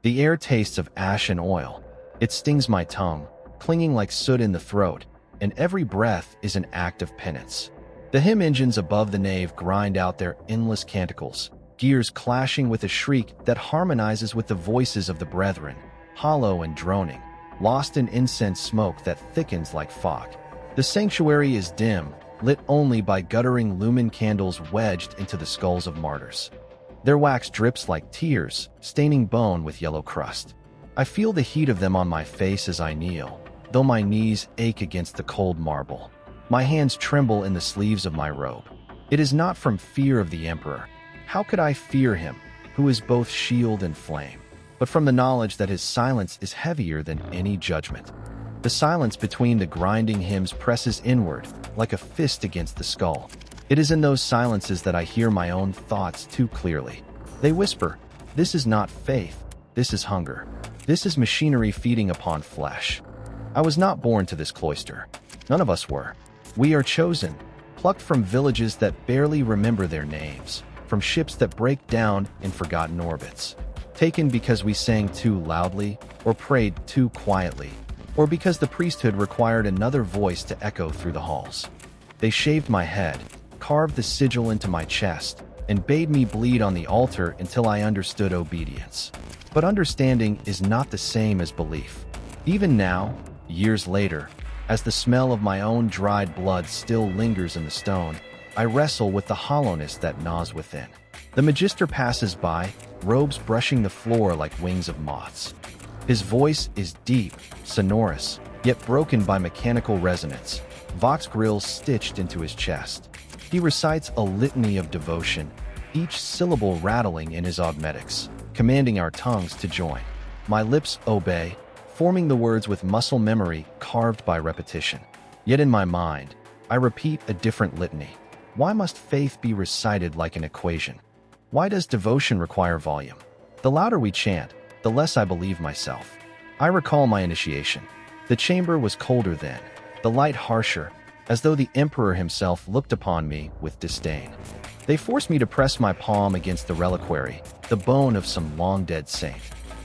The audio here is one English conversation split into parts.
The air tastes of ash and oil. It stings my tongue, clinging like soot in the throat, and every breath is an act of penance. The hymn engines above the nave grind out their endless canticles, gears clashing with a shriek that harmonizes with the voices of the brethren, hollow and droning, lost in incense smoke that thickens like fog. The sanctuary is dim, lit only by guttering lumen candles wedged into the skulls of martyrs. Their wax drips like tears, staining bone with yellow crust. I feel the heat of them on my face as I kneel, though my knees ache against the cold marble. My hands tremble in the sleeves of my robe. It is not from fear of the Emperor. How could I fear him, who is both shield and flame? But from the knowledge that his silence is heavier than any judgment. The silence between the grinding hymns presses inward, like a fist against the skull. It is in those silences that I hear my own thoughts too clearly. They whisper, "This is not faith, this is hunger. This is machinery feeding upon flesh." I was not born to this cloister. None of us were. We are chosen, plucked from villages that barely remember their names, from ships that break down in forgotten orbits. Taken because we sang too loudly, or prayed too quietly, or because the priesthood required another voice to echo through the halls. They shaved my head, carved the sigil into my chest, and bade me bleed on the altar until I understood obedience. But understanding is not the same as belief. Even now, years later, as the smell of my own dried blood still lingers in the stone, I wrestle with the hollowness that gnaws within. The Magister passes by, robes brushing the floor like wings of moths. His voice is deep, sonorous, yet broken by mechanical resonance, vox grills stitched into his chest. He recites a litany of devotion, each syllable rattling in his augmetics, commanding our tongues to join. My lips obey, forming the words with muscle memory carved by repetition. Yet in my mind, I repeat a different litany. Why must faith be recited like an equation? Why does devotion require volume? The louder we chant, the less I believe myself. I recall my initiation. The chamber was colder then, the light harsher, as though the Emperor himself looked upon me with disdain. They forced me to press my palm against the reliquary, the bone of some long-dead saint.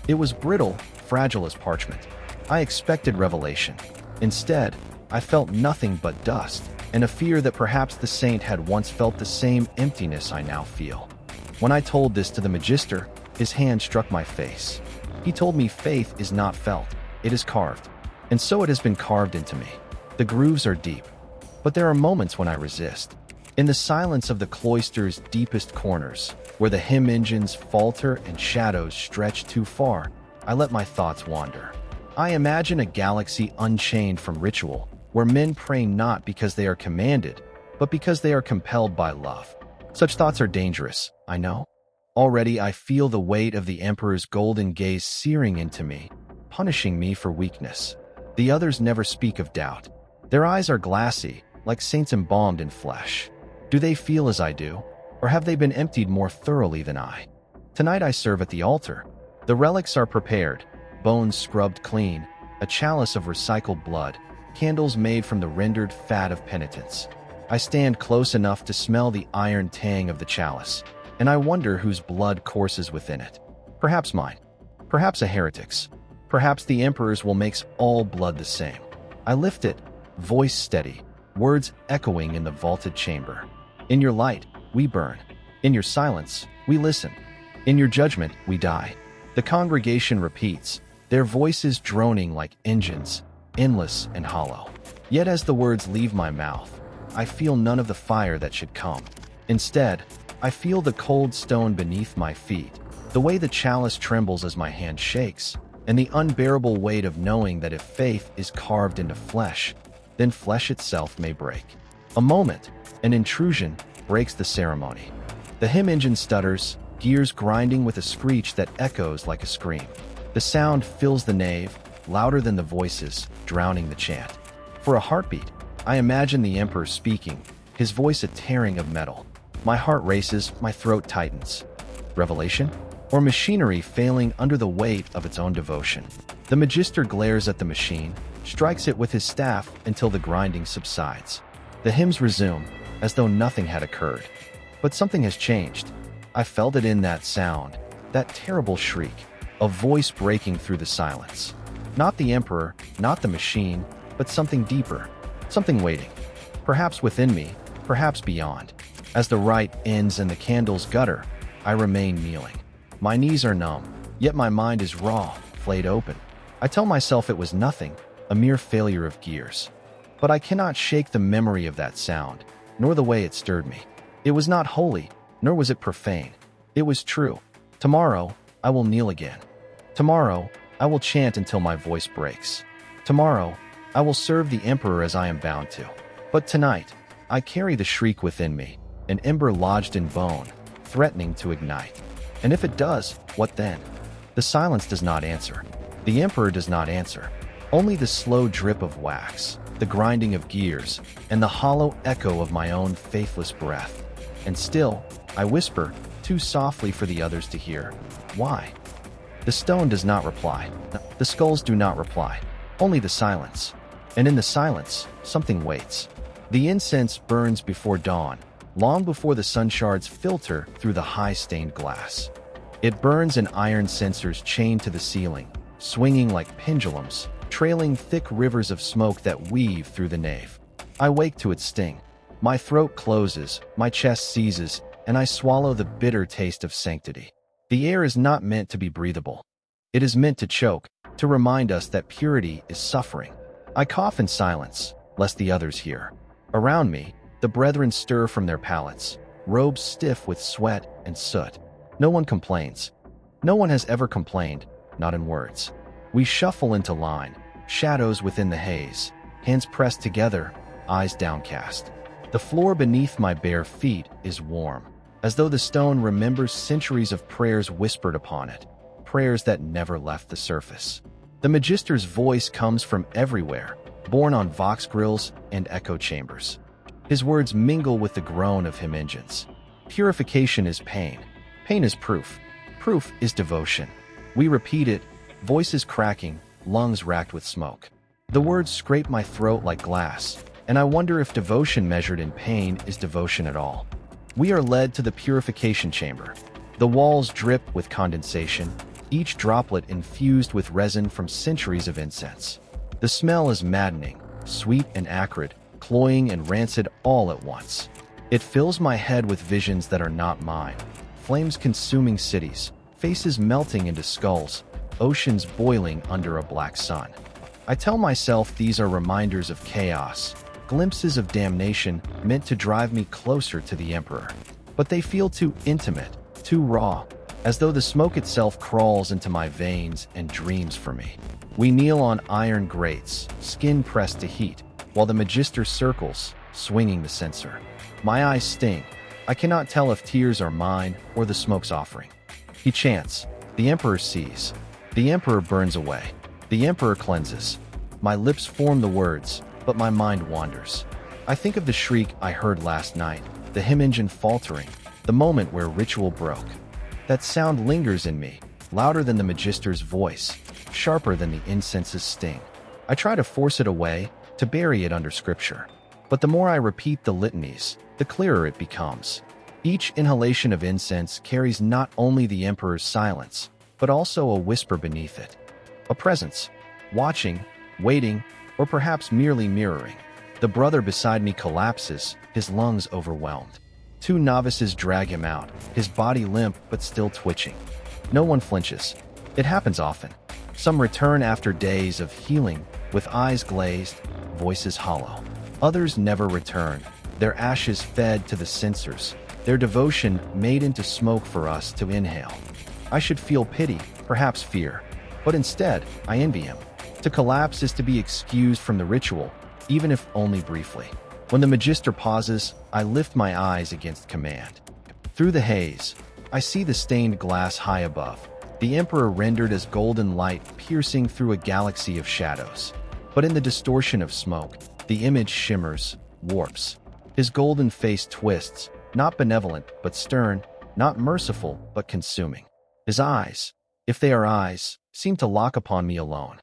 It was brittle, fragile as parchment. I expected revelation. Instead, I felt nothing but dust, and a fear that perhaps the saint had once felt the same emptiness I now feel. When I told this to the Magister, his hand struck my face. He told me faith is not felt, it is carved. And so it has been carved into me. The grooves are deep. But there are moments when I resist. In the silence of the cloister's deepest corners, where the hymn engines falter and shadows stretch too far, I let my thoughts wander. I imagine a galaxy unchained from ritual, where men pray not because they are commanded, but because they are compelled by love. Such thoughts are dangerous, I know. Already I feel the weight of the Emperor's golden gaze searing into me, punishing me for weakness. The others never speak of doubt. Their eyes are glassy, like saints embalmed in flesh. Do they feel as I do, or have they been emptied more thoroughly than I? Tonight I serve at the altar. The relics are prepared, bones scrubbed clean, a chalice of recycled blood, candles made from the rendered fat of penitence. I stand close enough to smell the iron tang of the chalice, and I wonder whose blood courses within it. Perhaps mine. Perhaps a heretic's. Perhaps the Emperor's will make all blood the same. I lift it, voice steady, words echoing in the vaulted chamber. In your light, we burn. In your silence, we listen. In your judgment, we die. The congregation repeats, their voices droning like engines, endless and hollow. Yet as the words leave my mouth, I feel none of the fire that should come. Instead, I feel the cold stone beneath my feet, the way the chalice trembles as my hand shakes, and the unbearable weight of knowing that if faith is carved into flesh, then flesh itself may break. A moment, an intrusion, breaks the ceremony. The hymn engine stutters, gears grinding with a screech that echoes like a scream. The sound fills the nave, louder than the voices, drowning the chant. For a heartbeat, I imagine the Emperor speaking, his voice a tearing of metal. My heart races, my throat tightens. Revelation? Or machinery failing under the weight of its own devotion? The Magister glares at the machine, strikes it with his staff until the grinding subsides. The hymns resume, as though nothing had occurred. But something has changed. I felt it in that sound, that terrible shriek. a voice breaking through the silence. Not the Emperor, not the machine, but something deeper, something waiting. Perhaps within me, perhaps beyond. As the rite ends and the candles gutter, I remain kneeling. My knees are numb, yet my mind is raw, flayed open. I tell myself it was nothing, a mere failure of gears. But I cannot shake the memory of that sound, nor the way it stirred me. It was not holy, nor was it profane. It was true. Tomorrow, I will kneel again. Tomorrow, I will chant until my voice breaks. Tomorrow, I will serve the Emperor as I am bound to. But tonight, I carry the shriek within me, an ember lodged in bone, threatening to ignite. And if it does, what then? The silence does not answer. The Emperor does not answer. Only the slow drip of wax, the grinding of gears, and the hollow echo of my own faithless breath. And still, I whisper, too softly for the others to hear, why? The stone does not reply. The skulls do not reply. Only the silence. And in the silence, something waits. The incense burns before dawn, long before the sun shards filter through the high stained glass. It burns in iron censers chained to the ceiling, swinging like pendulums, trailing thick rivers of smoke that weave through the nave. I wake to its sting. My throat closes, my chest seizes, and I swallow the bitter taste of sanctity. The air is not meant to be breathable. It is meant to choke, to remind us that purity is suffering. I cough in silence, lest the others hear. Around me, the brethren stir from their pallets, robes stiff with sweat and soot. No one complains. No one has ever complained, not in words. We shuffle into line, shadows within the haze, hands pressed together, eyes downcast. The floor beneath my bare feet is warm, as though the stone remembers centuries of prayers whispered upon it, prayers that never left the surface. The Magister's voice comes from everywhere, borne on vox grills and echo chambers. His words mingle with the groan of hymn engines. Purification is pain. Pain is proof. Proof is devotion. We repeat it, voices cracking, lungs racked with smoke. The words scrape my throat like glass, and I wonder if devotion measured in pain is devotion at all. We are led to the purification chamber. The walls drip with condensation, each droplet infused with resin from centuries of incense. The smell is maddening, sweet and acrid, cloying and rancid all at once. It fills my head with visions that are not mine. Flames consuming cities, faces melting into skulls, oceans boiling under a black sun. I tell myself these are reminders of chaos, glimpses of damnation meant to drive me closer to the Emperor. But they feel too intimate, too raw, as though the smoke itself crawls into my veins and dreams for me. We kneel on iron grates, skin pressed to heat, while the Magister circles, swinging the censer. My eyes sting. I cannot tell if tears are mine or the smoke's offering. He chants. The Emperor sees. The Emperor burns away. The Emperor cleanses. My lips form the words, but my mind wanders. I think of the shriek I heard last night, the hymn engine faltering, the moment where ritual broke. That sound lingers in me, louder than the Magister's voice, sharper than the incense's sting. I try to force it away, to bury it under scripture. But the more I repeat the litanies, the clearer it becomes. Each inhalation of incense carries not only the Emperor's silence, but also a whisper beneath it. A presence, watching, waiting, or perhaps merely mirroring. The brother beside me collapses, his lungs overwhelmed. Two novices drag him out, his body limp but still twitching. No one flinches. It happens often. Some return after days of healing, with eyes glazed, voices hollow. Others never return, their ashes fed to the censers, their devotion made into smoke for us to inhale. I should feel pity, perhaps fear, but instead, I envy him. To collapse is to be excused from the ritual, even if only briefly. When the Magister pauses, I lift my eyes against command. Through the haze, I see the stained glass high above, the Emperor rendered as golden light piercing through a galaxy of shadows. But in the distortion of smoke, the image shimmers, warps. His golden face twists, not benevolent but stern, not merciful but consuming. His eyes, if they are eyes, seem to lock upon me alone.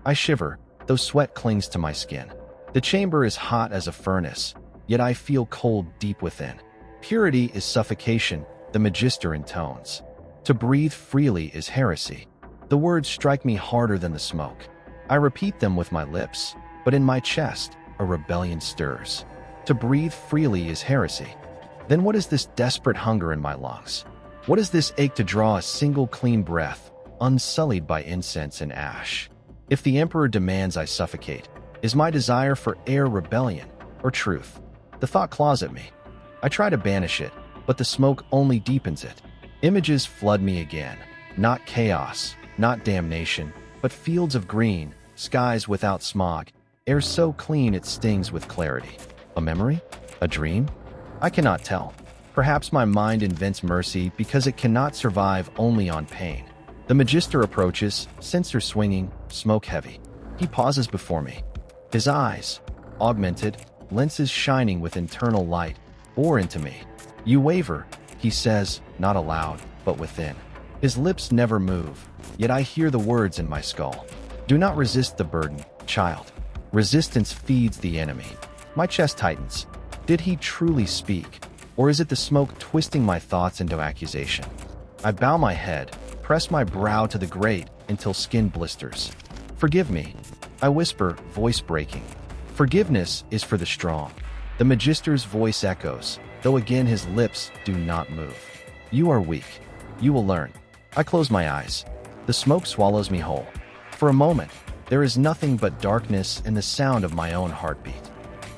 I shiver, though sweat clings to my skin. The chamber is hot as a furnace, yet I feel cold deep within. Purity is suffocation, the Magister intones. To breathe freely is heresy. The words strike me harder than the smoke. I repeat them with my lips, but in my chest, a rebellion stirs. To breathe freely is heresy. Then what is this desperate hunger in my lungs? What is this ache to draw a single clean breath, unsullied by incense and ash? If the Emperor demands I suffocate, is my desire for air rebellion or truth? The thought claws at me. I try to banish it, but the smoke only deepens it. Images flood me again. Not chaos, not damnation, but fields of green, skies without smog, air so clean it stings with clarity. A memory? A dream? I cannot tell. Perhaps my mind invents mercy because it cannot survive only on pain. The Magister approaches, censer swinging, smoke heavy. He pauses before me. His eyes, augmented, lenses shining with internal light, bore into me. You waver, he says, not aloud, but within. His lips never move, yet I hear the words in my skull. Do not resist the burden, child. Resistance feeds the enemy. My chest tightens. Did he truly speak? Or is it the smoke twisting my thoughts into accusation? I bow my head, press my brow to the grate until skin blisters. Forgive me, I whisper, voice breaking. Forgiveness is for the strong. The Magister's voice echoes, though again his lips do not move. You are weak. You will learn. I close my eyes. The smoke swallows me whole. For a moment, there is nothing but darkness and the sound of my own heartbeat.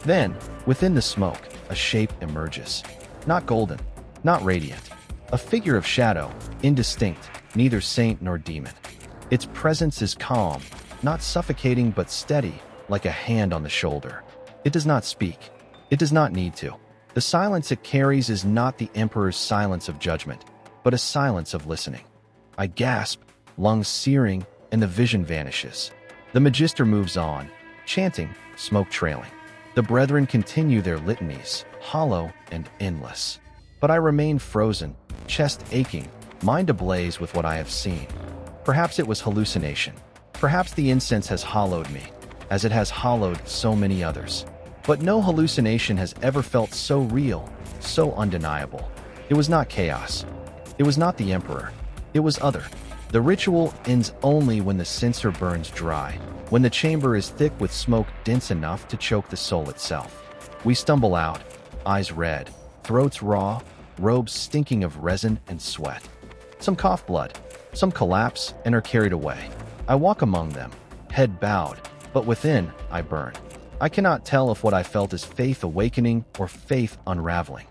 Then, within the smoke, a shape emerges. Not golden, not radiant. A figure of shadow, indistinct, neither saint nor demon. Its presence is calm, not suffocating but steady, like a hand on the shoulder. It does not speak. It does not need to. The silence it carries is not the Emperor's silence of judgment, but a silence of listening. I gasp, lungs searing, and the vision vanishes. The Magister moves on, chanting, smoke trailing. The brethren continue their litanies, hollow and endless. But I remain frozen, chest aching, mind ablaze with what I have seen. Perhaps it was hallucination. Perhaps the incense has hollowed me, as it has hollowed so many others. But no hallucination has ever felt so real, so undeniable. It was not chaos. It was not the Emperor. It was other. The ritual ends only when the censer burns dry, when the chamber is thick with smoke dense enough to choke the soul itself. We stumble out, eyes red, throats raw, robes stinking of resin and sweat. Some cough blood, some collapse and are carried away. I walk among them, head bowed, but within I burn. I cannot tell if what I felt is faith awakening or faith unraveling.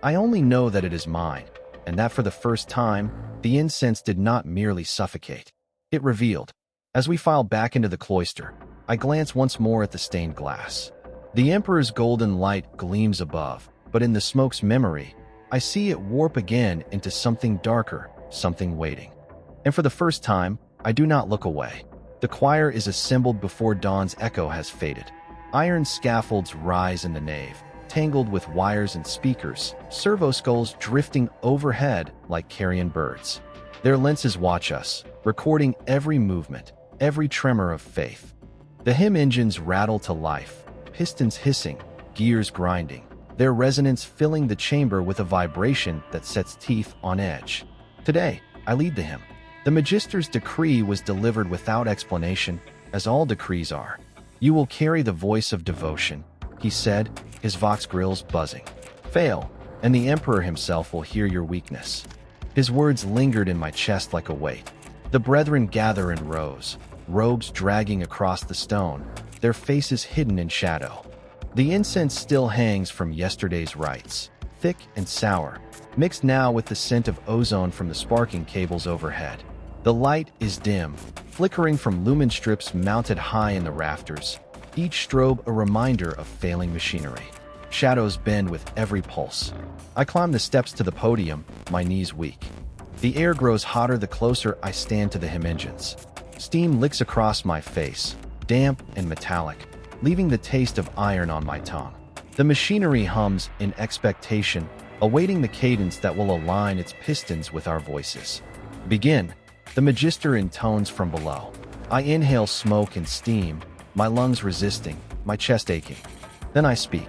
I only know that it is mine, and that for the first time, the incense did not merely suffocate. It revealed. As we file back into the cloister, I glance once more at the stained glass. The Emperor's golden light gleams above, but in the smoke's memory, I see it warp again into something darker, something waiting. And for the first time, I do not look away. The choir is assembled before dawn's echo has faded. Iron scaffolds rise in the nave, tangled with wires and speakers, servo skulls drifting overhead like carrion birds. Their lenses watch us, recording every movement, every tremor of faith. The hymn engines rattle to life, pistons hissing, gears grinding, their resonance filling the chamber with a vibration that sets teeth on edge. Today, I lead the hymn. The Magister's decree was delivered without explanation, as all decrees are. You will carry the voice of devotion, he said, his vox grills buzzing. Fail, and the Emperor himself will hear your weakness. His words lingered in my chest like a weight. The brethren gather in rows, robes dragging across the stone, their faces hidden in shadow. The incense still hangs from yesterday's rites, thick and sour, mixed now with the scent of ozone from the sparking cables overhead. The light is dim, flickering from lumen strips mounted high in the rafters, each strobe a reminder of failing machinery. Shadows bend with every pulse. I climb the steps to the podium, my knees weak. The air grows hotter the closer I stand to the hymn engines. Steam licks across my face, damp and metallic, leaving the taste of iron on my tongue. The machinery hums in expectation, awaiting the cadence that will align its pistons with our voices. Begin, the Magister intones from below. I inhale smoke and steam, my lungs resisting, my chest aching. Then I speak.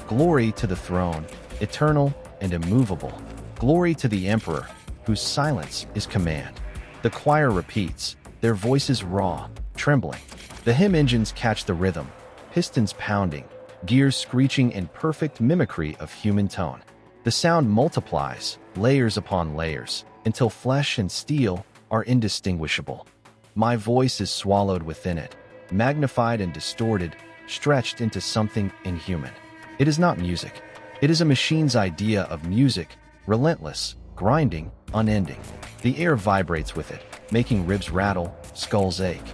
Glory to the throne, eternal and immovable. Glory to the Emperor, whose silence is command. The choir repeats, their voices raw, trembling. The hymn engines catch the rhythm, pistons pounding, gears screeching in perfect mimicry of human tone. The sound multiplies, layers upon layers, until flesh and steel are indistinguishable. My voice is swallowed within it, magnified and distorted, stretched into something inhuman. It is not music. It is a machine's idea of music, relentless, grinding, unending. The air vibrates with it, making ribs rattle, skulls ache.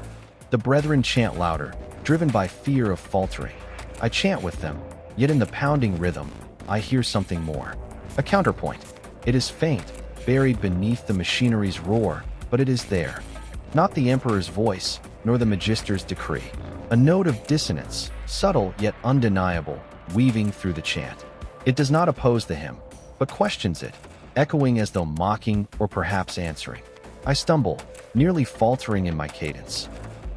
The brethren chant louder, driven by fear of faltering. I chant with them, yet in the pounding rhythm, I hear something more. A counterpoint. It is faint, buried beneath the machinery's roar, but it is there. Not the emperor's voice, nor the magister's decree. A note of dissonance, subtle yet undeniable, weaving through the chant. It does not oppose the hymn, but questions it, echoing as though mocking or perhaps answering. I stumble, nearly faltering in my cadence.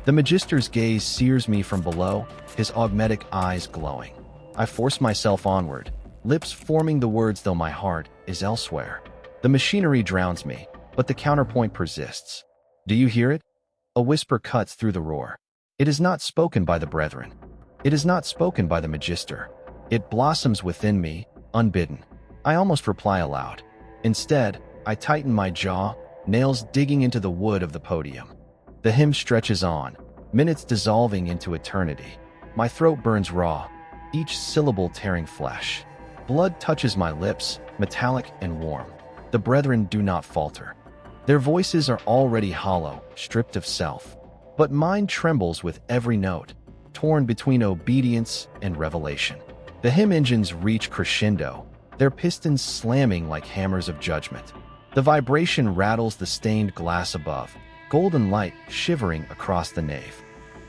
The magister's gaze sears me from below, his augmetic eyes glowing. I force myself onward, lips forming the words though my heart is elsewhere. The machinery drowns me, but the counterpoint persists. Do you hear it? A whisper cuts through the roar. It is not spoken by the brethren. It is not spoken by the magister. It blossoms within me, unbidden. I almost reply aloud. Instead, I tighten my jaw, nails digging into the wood of the podium. The hymn stretches on, minutes dissolving into eternity. My throat burns raw, each syllable tearing flesh. Blood touches my lips, metallic and warm. The brethren do not falter. Their voices are already hollow, stripped of self. But mine trembles with every note, torn between obedience and revelation. The hymn engines reach crescendo, their pistons slamming like hammers of judgment. The vibration rattles the stained glass above, golden light shivering across the nave.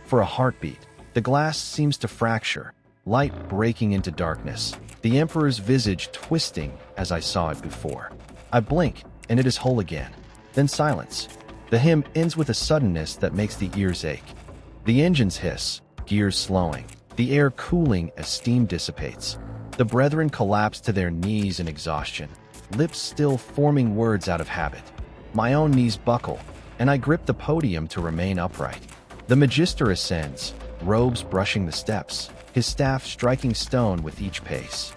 For a heartbeat, the glass seems to fracture, light breaking into darkness, the emperor's visage twisting as I saw it before. I blink, and it is whole again. Then silence. The hymn ends with a suddenness that makes the ears ache. The engines hiss, gears slowing, the air cooling as steam dissipates. The brethren collapse to their knees in exhaustion, lips still forming words out of habit. My own knees buckle, and I grip the podium to remain upright. The magister ascends, robes brushing the steps, his staff striking stone with each pace.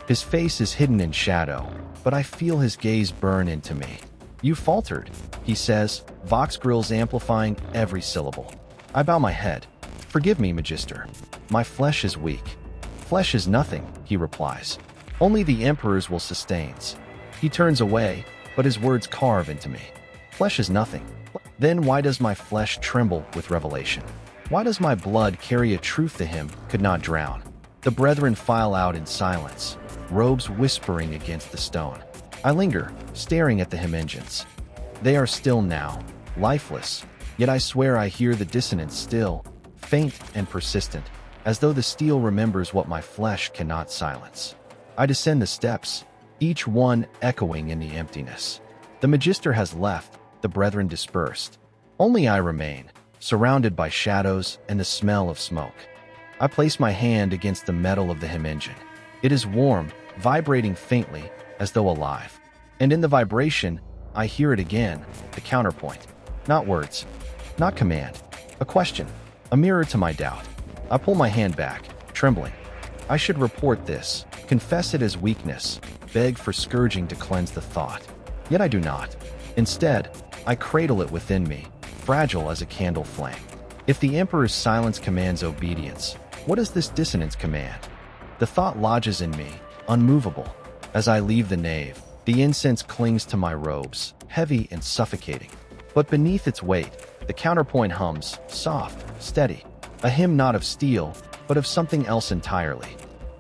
His face is hidden in shadow, but I feel his gaze burn into me. You faltered, he says, vox grills amplifying every syllable. I bow my head. Forgive me, magister. My flesh is weak. Flesh is nothing, he replies. Only the emperor's will sustains. He turns away, but his words carve into me. Flesh is nothing. Then why does my flesh tremble with revelation? Why does my blood carry a truth the hymn could not drown? The brethren file out in silence, robes whispering against the stone. I linger, staring at the hymn engines. They are still now, lifeless, yet I swear I hear the dissonance still, faint and persistent, as though the steel remembers what my flesh cannot silence. I descend the steps, each one echoing in the emptiness. The magister has left, the brethren dispersed. Only I remain, surrounded by shadows and the smell of smoke. I place my hand against the metal of the hymn engine. It is warm, vibrating faintly, as though alive. And in the vibration, I hear it again, the counterpoint. Not words, not command, a question, a mirror to my doubt. I pull my hand back, trembling. I should report this, confess it as weakness, beg for scourging to cleanse the thought. Yet I do not. Instead, I cradle it within me, fragile as a candle flame. If the emperor's silence commands obedience, what does this dissonance command? The thought lodges in me, unmovable. As I leave the nave, the incense clings to my robes, heavy and suffocating. But beneath its weight, the counterpoint hums, soft, steady. A hymn not of steel, but of something else entirely.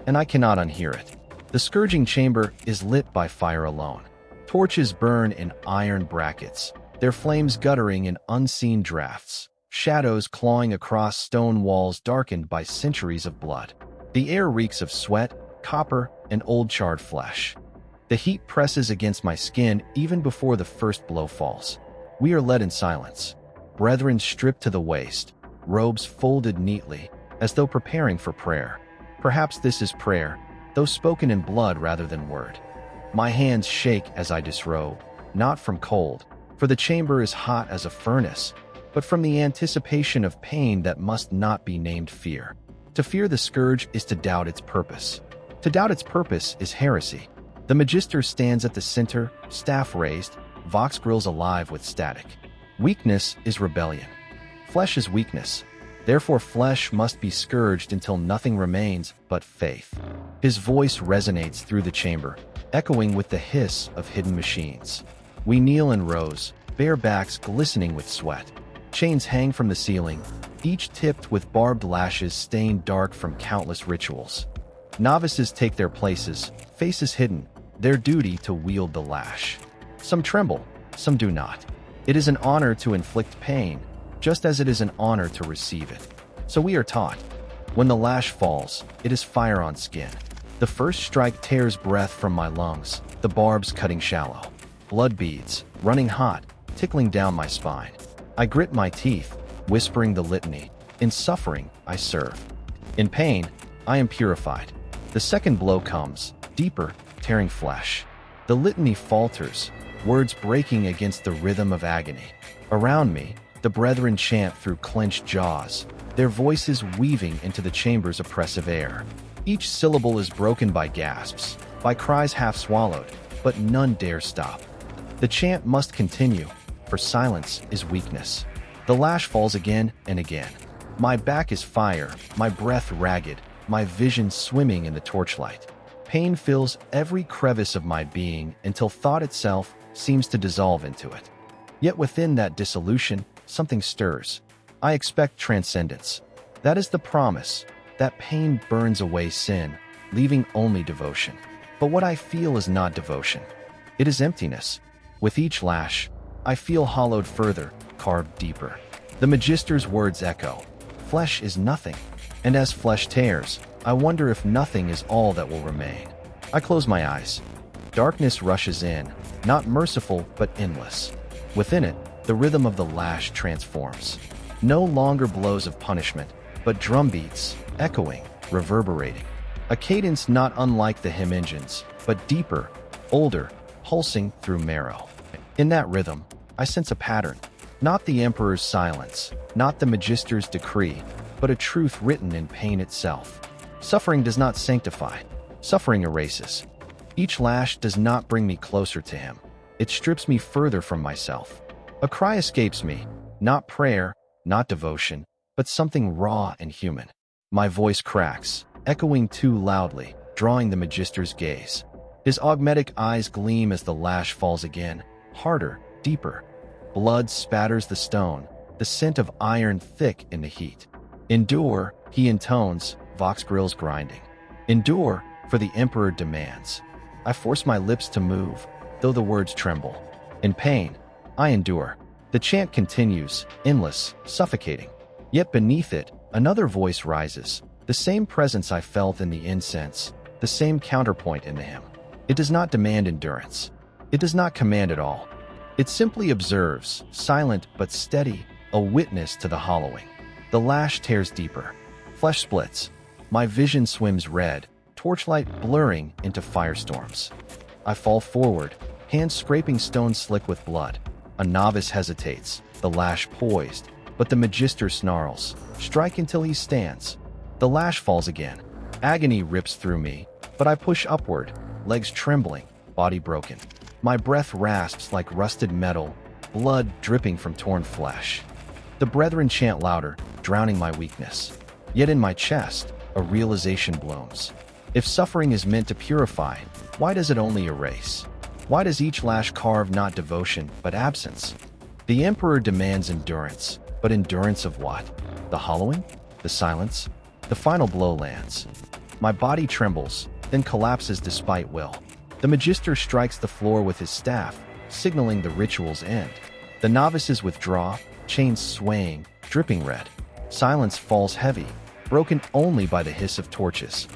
And I cannot unhear it. The scourging chamber is lit by fire alone. Torches burn in iron brackets, their flames guttering in unseen drafts, shadows clawing across stone walls darkened by centuries of blood. The air reeks of sweat, copper, and old charred flesh. The heat presses against my skin even before the first blow falls. We are led in silence. Brethren stripped to the waist, robes folded neatly, as though preparing for prayer. Perhaps this is prayer, though spoken in blood rather than word. My hands shake as I disrobe, not from cold, for the chamber is hot as a furnace, but from the anticipation of pain that must not be named fear. To fear the scourge is to doubt its purpose. To doubt its purpose is heresy. The Magister stands at the center, staff raised, vox grills alive with static. Weakness is rebellion. Flesh is weakness. Therefore flesh must be scourged until nothing remains but faith. His voice resonates through the chamber, echoing with the hiss of hidden machines. We kneel in rows, bare backs glistening with sweat. Chains hang from the ceiling, each tipped with barbed lashes stained dark from countless rituals. Novices take their places, faces hidden, their duty to wield the lash. Some tremble, some do not. It is an honor to inflict pain, just as it is an honor to receive it. So we are taught. When the lash falls, it is fire on skin. The first strike tears breath from my lungs, the barbs cutting shallow. Blood beads, running hot, tickling down my spine. I grit my teeth, whispering the litany. In suffering, I serve. In pain, I am purified. The second blow comes, deeper, tearing flesh. The litany falters, words breaking against the rhythm of agony. Around me, the brethren chant through clenched jaws, their voices weaving into the chamber's oppressive air. Each syllable is broken by gasps, by cries half swallowed, but none dare stop. The chant must continue, for silence is weakness. The lash falls again and again. My back is fire, my breath ragged, my vision swimming in the torchlight. Pain fills every crevice of my being until thought itself seems to dissolve into it. Yet within that dissolution, something stirs. I expect transcendence. That is the promise. That pain burns away sin, leaving only devotion. But what I feel is not devotion. It is emptiness. With each lash, I feel hollowed further, carved deeper. The Magister's words echo. Flesh is nothing. And as flesh tears, I wonder if nothing is all that will remain. I close my eyes. Darkness rushes in, not merciful but endless. Within it, the rhythm of the lash transforms. No longer blows of punishment, but drum beats, echoing, reverberating. A cadence not unlike the hymn engines, but deeper, older, pulsing through marrow. In that rhythm, I sense a pattern. Not the Emperor's silence, not the Magister's decree, but a truth written in pain itself. Suffering does not sanctify. Suffering erases. Each lash does not bring me closer to him. It strips me further from myself. A cry escapes me, not prayer, not devotion, but something raw and human. My voice cracks, echoing too loudly, drawing the Magister's gaze. His augmetic eyes gleam as the lash falls again, harder, deeper. Blood spatters the stone, the scent of iron thick in the heat. Endure, he intones, vox grills grinding. Endure, for the Emperor demands. I force my lips to move, though the words tremble. In pain, I endure. The chant continues, endless, suffocating. Yet beneath it, another voice rises, the same presence I felt in the incense, the same counterpoint in the hymn. It does not demand endurance. It does not command at all. It simply observes, silent but steady, a witness to the hollowing. The lash tears deeper. Flesh splits. My vision swims red, torchlight blurring into firestorms. I fall forward, hands scraping stone slick with blood. A novice hesitates, the lash poised, but the Magister snarls, strike until he stands. The lash falls again. Agony rips through me, but I push upward, legs trembling, body broken. My breath rasps like rusted metal, blood dripping from torn flesh. The brethren chant louder, drowning my weakness. Yet in my chest, a realization blooms. If suffering is meant to purify, why does it only erase? Why does each lash carve not devotion, but absence? The Emperor demands endurance, but endurance of what? The hollowing? The silence? The final blow lands. My body trembles, then collapses despite will. The Magister strikes the floor with his staff, signaling the ritual's end. The novices withdraw, chains swaying, dripping red. Silence falls heavy, broken only by the hiss of torches.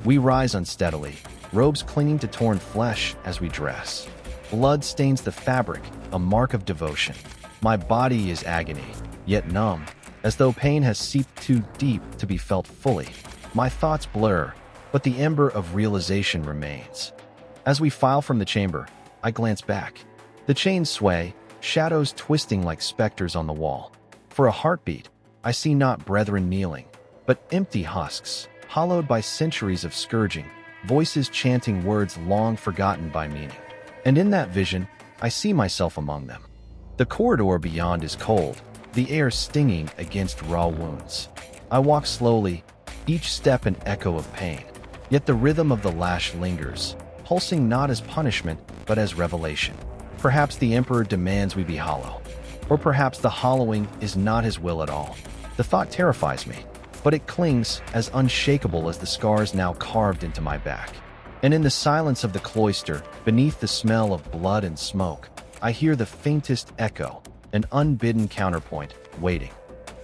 We rise unsteadily, robes clinging to torn flesh as we dress. Blood stains the fabric, a mark of devotion. My body is agony, yet numb, as though pain has seeped too deep to be felt fully. My thoughts blur, but the ember of realization remains. As we file from the chamber, I glance back. The chains sway, shadows twisting like specters on the wall. For a heartbeat, I see not brethren kneeling, but empty husks, hollowed by centuries of scourging, voices chanting words long forgotten by meaning. And in that vision, I see myself among them. The corridor beyond is cold, the air stinging against raw wounds. I walk slowly, each step an echo of pain, yet the rhythm of the lash lingers, pulsing not as punishment, but as revelation. Perhaps the Emperor demands we be hollow, or perhaps the hollowing is not his will at all. The thought terrifies me, but it clings as unshakable as the scars now carved into my back. And in the silence of the cloister, beneath the smell of blood and smoke, I hear the faintest echo, an unbidden counterpoint, waiting.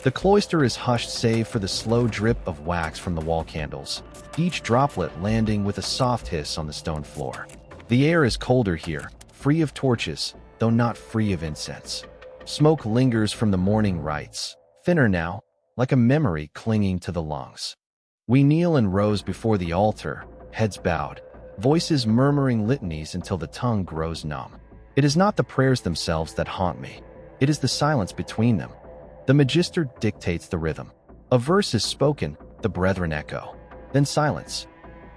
The cloister is hushed save for the slow drip of wax from the wall candles, each droplet landing with a soft hiss on the stone floor. The air is colder here, free of torches, though not free of incense. Smoke lingers from the morning rites, thinner now, like a memory clinging to the lungs. We kneel in rows before the altar, heads bowed, voices murmuring litanies until the tongue grows numb. It is not the prayers themselves that haunt me. It is the silence between them. The magister dictates the rhythm. A verse is spoken, the brethren echo. Then silence.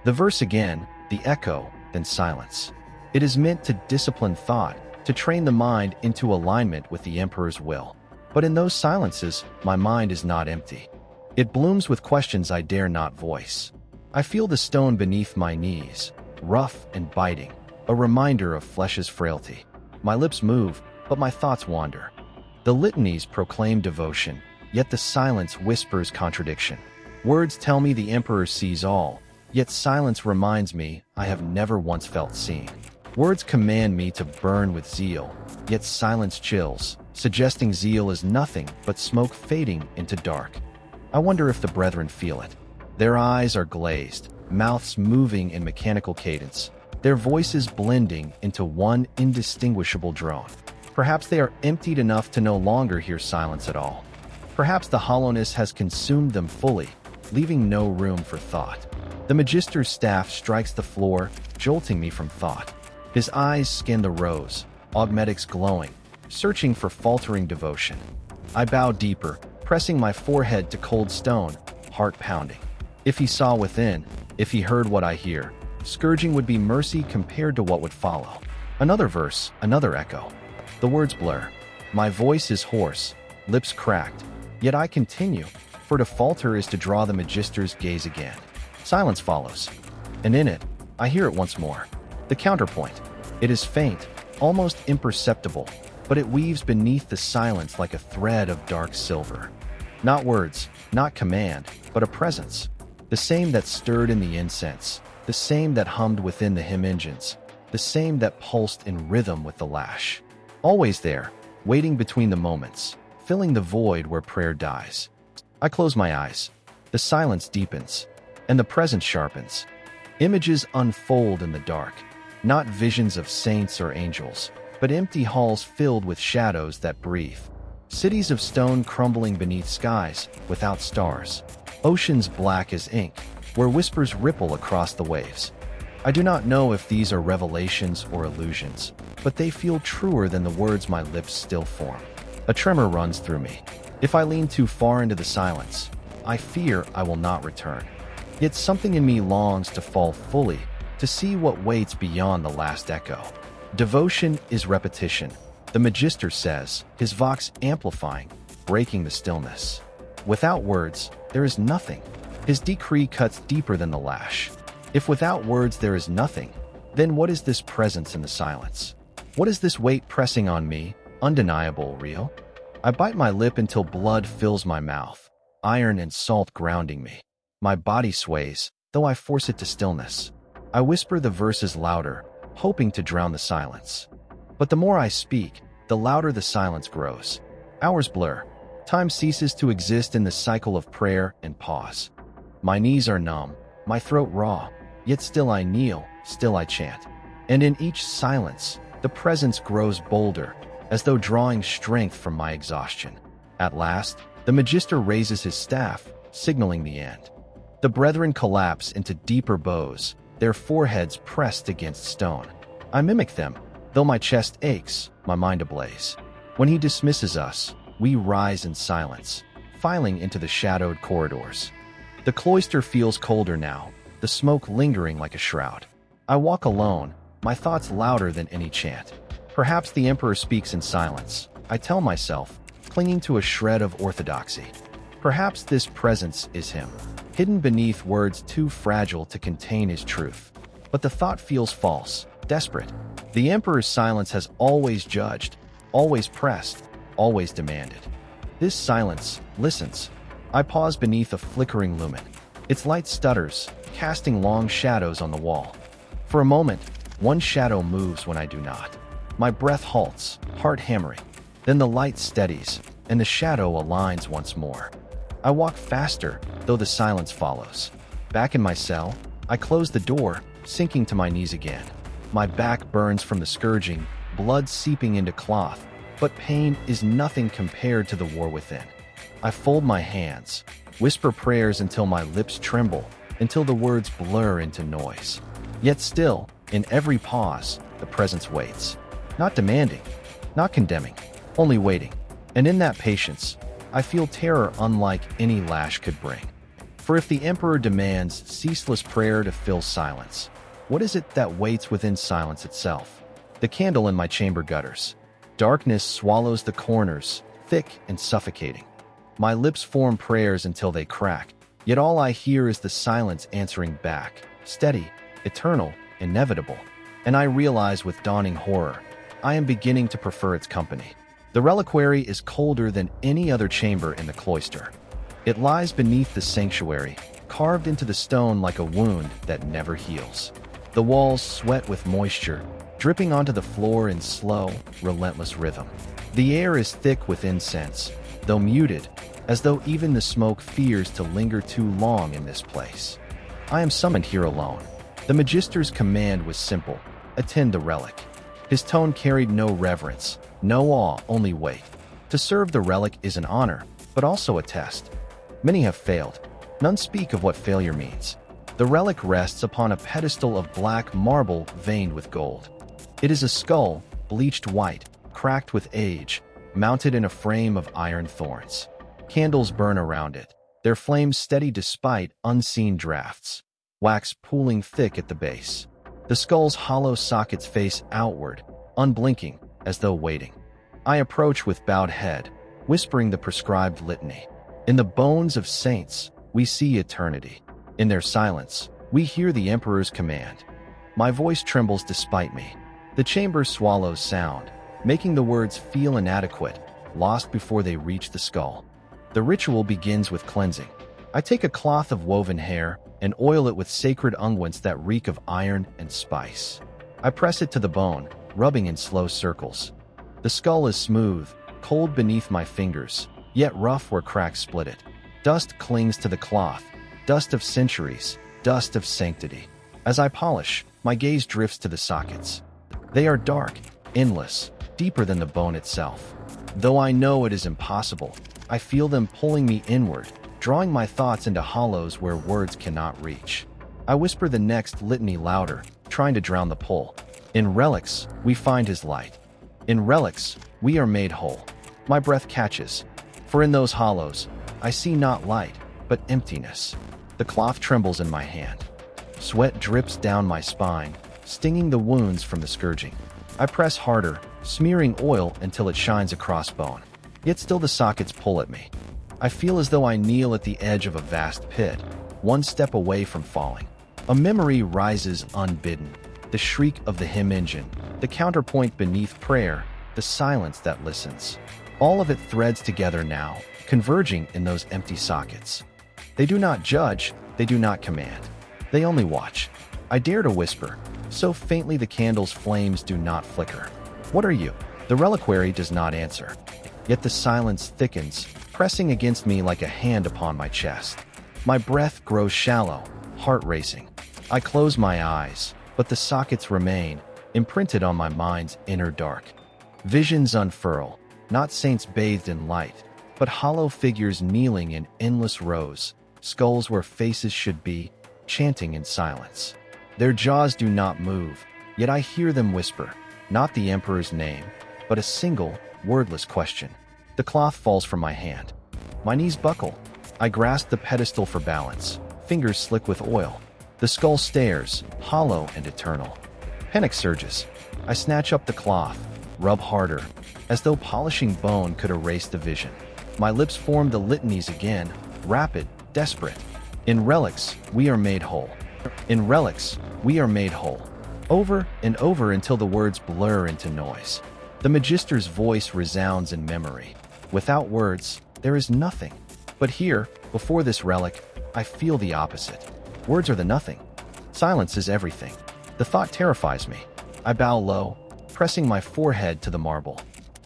The verse again, the echo, then silence. It is meant to discipline thought, to train the mind into alignment with the Emperor's will. But in those silences, my mind is not empty. It blooms with questions I dare not voice. I feel the stone beneath my knees, rough and biting, a reminder of flesh's frailty. My lips move, but my thoughts wander. The litanies proclaim devotion, yet the silence whispers contradiction. Words tell me the Emperor sees all, yet silence reminds me I have never once felt seen. Words command me to burn with zeal, yet silence chills, suggesting zeal is nothing but smoke fading into dark. I wonder if the brethren feel it. Their eyes are glazed, mouths moving in mechanical cadence, their voices blending into one indistinguishable drone. Perhaps they are emptied enough to no longer hear silence at all. Perhaps the hollowness has consumed them fully, leaving no room for thought. The magister's staff strikes the floor, jolting me from thought. His eyes scan the rows, augmetics glowing, searching for faltering devotion. I bow deeper, pressing my forehead to cold stone, heart pounding. If he saw within, if he heard what I hear, scourging would be mercy compared to what would follow. Another verse, another echo. The words blur. My voice is hoarse, lips cracked, yet I continue, for to falter is to draw the magister's gaze again. Silence follows, and in it, I hear it once more. The counterpoint. It is faint, almost imperceptible, but it weaves beneath the silence like a thread of dark silver. Not words, not command, but a presence. The same that stirred in the incense, the same that hummed within the hymn engines, the same that pulsed in rhythm with the lash. Always there, waiting between the moments, filling the void where prayer dies. I close my eyes. The silence deepens, and the presence sharpens. Images unfold in the dark, not visions of saints or angels, but empty halls filled with shadows that breathe. Cities of stone crumbling beneath skies without stars. Oceans black as ink, where whispers ripple across the waves. I do not know if these are revelations or illusions, but they feel truer than the words my lips still form. A tremor runs through me. If I lean too far into the silence, I fear I will not return. Yet something in me longs to fall fully, to see what waits beyond the last echo. Devotion is repetition, the magister says, his vox amplifying, breaking the stillness. Without words, there is nothing. His decree cuts deeper than the lash. If without words there is nothing, then what is this presence in the silence? What is this weight pressing on me, undeniable, real? I bite my lip until blood fills my mouth, iron and salt grounding me. My body sways, though I force it to stillness. I whisper the verses louder, hoping to drown the silence. But the more I speak, the louder the silence grows. Hours blur. Time ceases to exist in the cycle of prayer and pause. My knees are numb, my throat raw, yet still I kneel, still I chant. And in each silence, the presence grows bolder, as though drawing strength from my exhaustion. At last, the magister raises his staff, signaling the end. The brethren collapse into deeper bows, their foreheads pressed against stone. I mimic them, though my chest aches, my mind ablaze. When he dismisses us, we rise in silence, filing into the shadowed corridors. The cloister feels colder now, the smoke lingering like a shroud. I walk alone, my thoughts louder than any chant. Perhaps the Emperor speaks in silence, I tell myself, clinging to a shred of orthodoxy. Perhaps this presence is him, hidden beneath words too fragile to contain his truth. But the thought feels false, desperate. The Emperor's silence has always judged, always pressed, always demanded. This silence listens. I pause beneath a flickering lumen. Its light stutters, casting long shadows on the wall. For a moment, one shadow moves when I do not. My breath halts, heart hammering. Then the light steadies, and the shadow aligns once more. I walk faster, though the silence follows. Back in my cell, I close the door, sinking to my knees again. My back burns from the scourging, blood seeping into cloth, but pain is nothing compared to the war within. I fold my hands, whisper prayers until my lips tremble, until the words blur into noise. Yet still, in every pause, the presence waits. Not demanding, not condemning, only waiting. And in that patience, I feel terror unlike any lash could bring. For if the Emperor demands ceaseless prayer to fill silence, what is it that waits within silence itself? The candle in my chamber gutters. Darkness swallows the corners, thick and suffocating. My lips form prayers until they crack, yet all I hear is the silence answering back, steady, eternal, inevitable. And I realize with dawning horror, I am beginning to prefer its company. The reliquary is colder than any other chamber in the cloister. It lies beneath the sanctuary, carved into the stone like a wound that never heals. The walls sweat with moisture, dripping onto the floor in slow, relentless rhythm. The air is thick with incense, though muted, as though even the smoke fears to linger too long in this place. I am summoned here alone. The Magister's command was simple: attend the relic. His tone carried no reverence, no awe, only weight. To serve the relic is an honor, but also a test. Many have failed. None speak of what failure means. The relic rests upon a pedestal of black marble veined with gold. It is a skull, bleached white, cracked with age, mounted in a frame of iron thorns. Candles burn around it, their flames steady despite unseen drafts, wax pooling thick at the base. The skull's hollow sockets face outward, unblinking, as though waiting. I approach with bowed head, whispering the prescribed litany. In the bones of saints, we see eternity. In their silence, we hear the Emperor's command. My voice trembles despite me. The chamber swallows sound, making the words feel inadequate, lost before they reach the skull. The ritual begins with cleansing. I take a cloth of woven hair and oil it with sacred unguents that reek of iron and spice. I press it to the bone, rubbing in slow circles. The skull is smooth, cold beneath my fingers, yet rough where cracks split it. Dust clings to the cloth, dust of centuries, dust of sanctity. As I polish, my gaze drifts to the sockets. They are dark, endless, deeper than the bone itself. Though I know it is impossible, I feel them pulling me inward, drawing my thoughts into hollows where words cannot reach. I whisper the next litany louder, trying to drown the pull. In relics, we find his light. In relics, we are made whole. My breath catches, for in those hollows, I see not light, but emptiness. The cloth trembles in my hand. Sweat drips down my spine, stinging the wounds from the scourging. I press harder, smearing oil until it shines across bone. Yet still the sockets pull at me. I feel as though I kneel at the edge of a vast pit, one step away from falling. A memory rises unbidden. The shriek of the hymn engine, the counterpoint beneath prayer, the silence that listens. All of it threads together now, converging in those empty sockets. They do not judge, they do not command. They only watch. I dare to whisper, so faintly the candle's flames do not flicker. What are you? The reliquary does not answer. Yet the silence thickens, pressing against me like a hand upon my chest. My breath grows shallow, heart racing. I close my eyes, but the sockets remain, imprinted on my mind's inner dark. Visions unfurl, not saints bathed in light, but hollow figures kneeling in endless rows, skulls where faces should be, chanting in silence. Their jaws do not move, yet I hear them whisper, not the Emperor's name, but a single, wordless question. The cloth falls from my hand. My knees buckle. I grasp the pedestal for balance, fingers slick with oil. The skull stares, hollow and eternal. Panic surges. I snatch up the cloth, rub harder, as though polishing bone could erase the vision. My lips form the litanies again, rapid, desperate. In relics, we are made whole. In relics, we are made whole. Over and over until the words blur into noise. The Magister's voice resounds in memory. Without words, there is nothing. But here, before this relic, I feel the opposite. Words are the nothing. Silence is everything. The thought terrifies me. I bow low, pressing my forehead to the marble.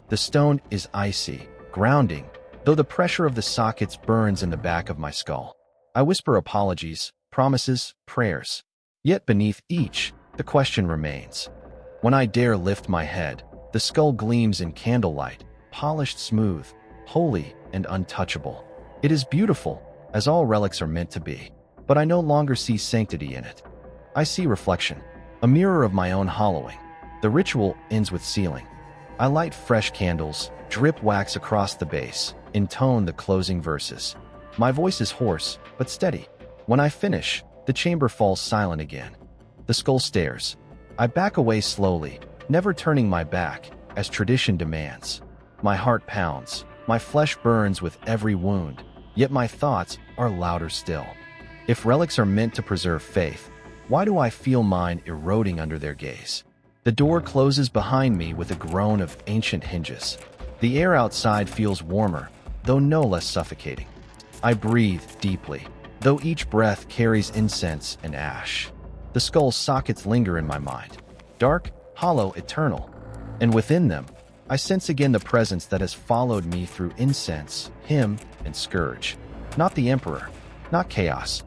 The stone is icy, grounding, though the pressure of the sockets burns in the back of my skull. I whisper apologies, promises, prayers. Yet beneath each, the question remains. When I dare lift my head, the skull gleams in candlelight, polished smooth, holy and untouchable. It is beautiful, as all relics are meant to be, but I no longer see sanctity in it. I see reflection, a mirror of my own hollowing. The ritual ends with sealing. I light fresh candles, drip wax across the base, intone the closing verses. My voice is hoarse, but steady. When I finish, the chamber falls silent again. The skull stares. I back away slowly, never turning my back, as tradition demands. My heart pounds, my flesh burns with every wound, yet my thoughts are louder still. If relics are meant to preserve faith, why do I feel mine eroding under their gaze? The door closes behind me with a groan of ancient hinges. The air outside feels warmer, though no less suffocating. I breathe deeply, though each breath carries incense and ash. The skull's sockets linger in my mind, dark, hollow, eternal. And within them, I sense again the presence that has followed me through incense, hymn, and scourge. Not the Emperor, not chaos,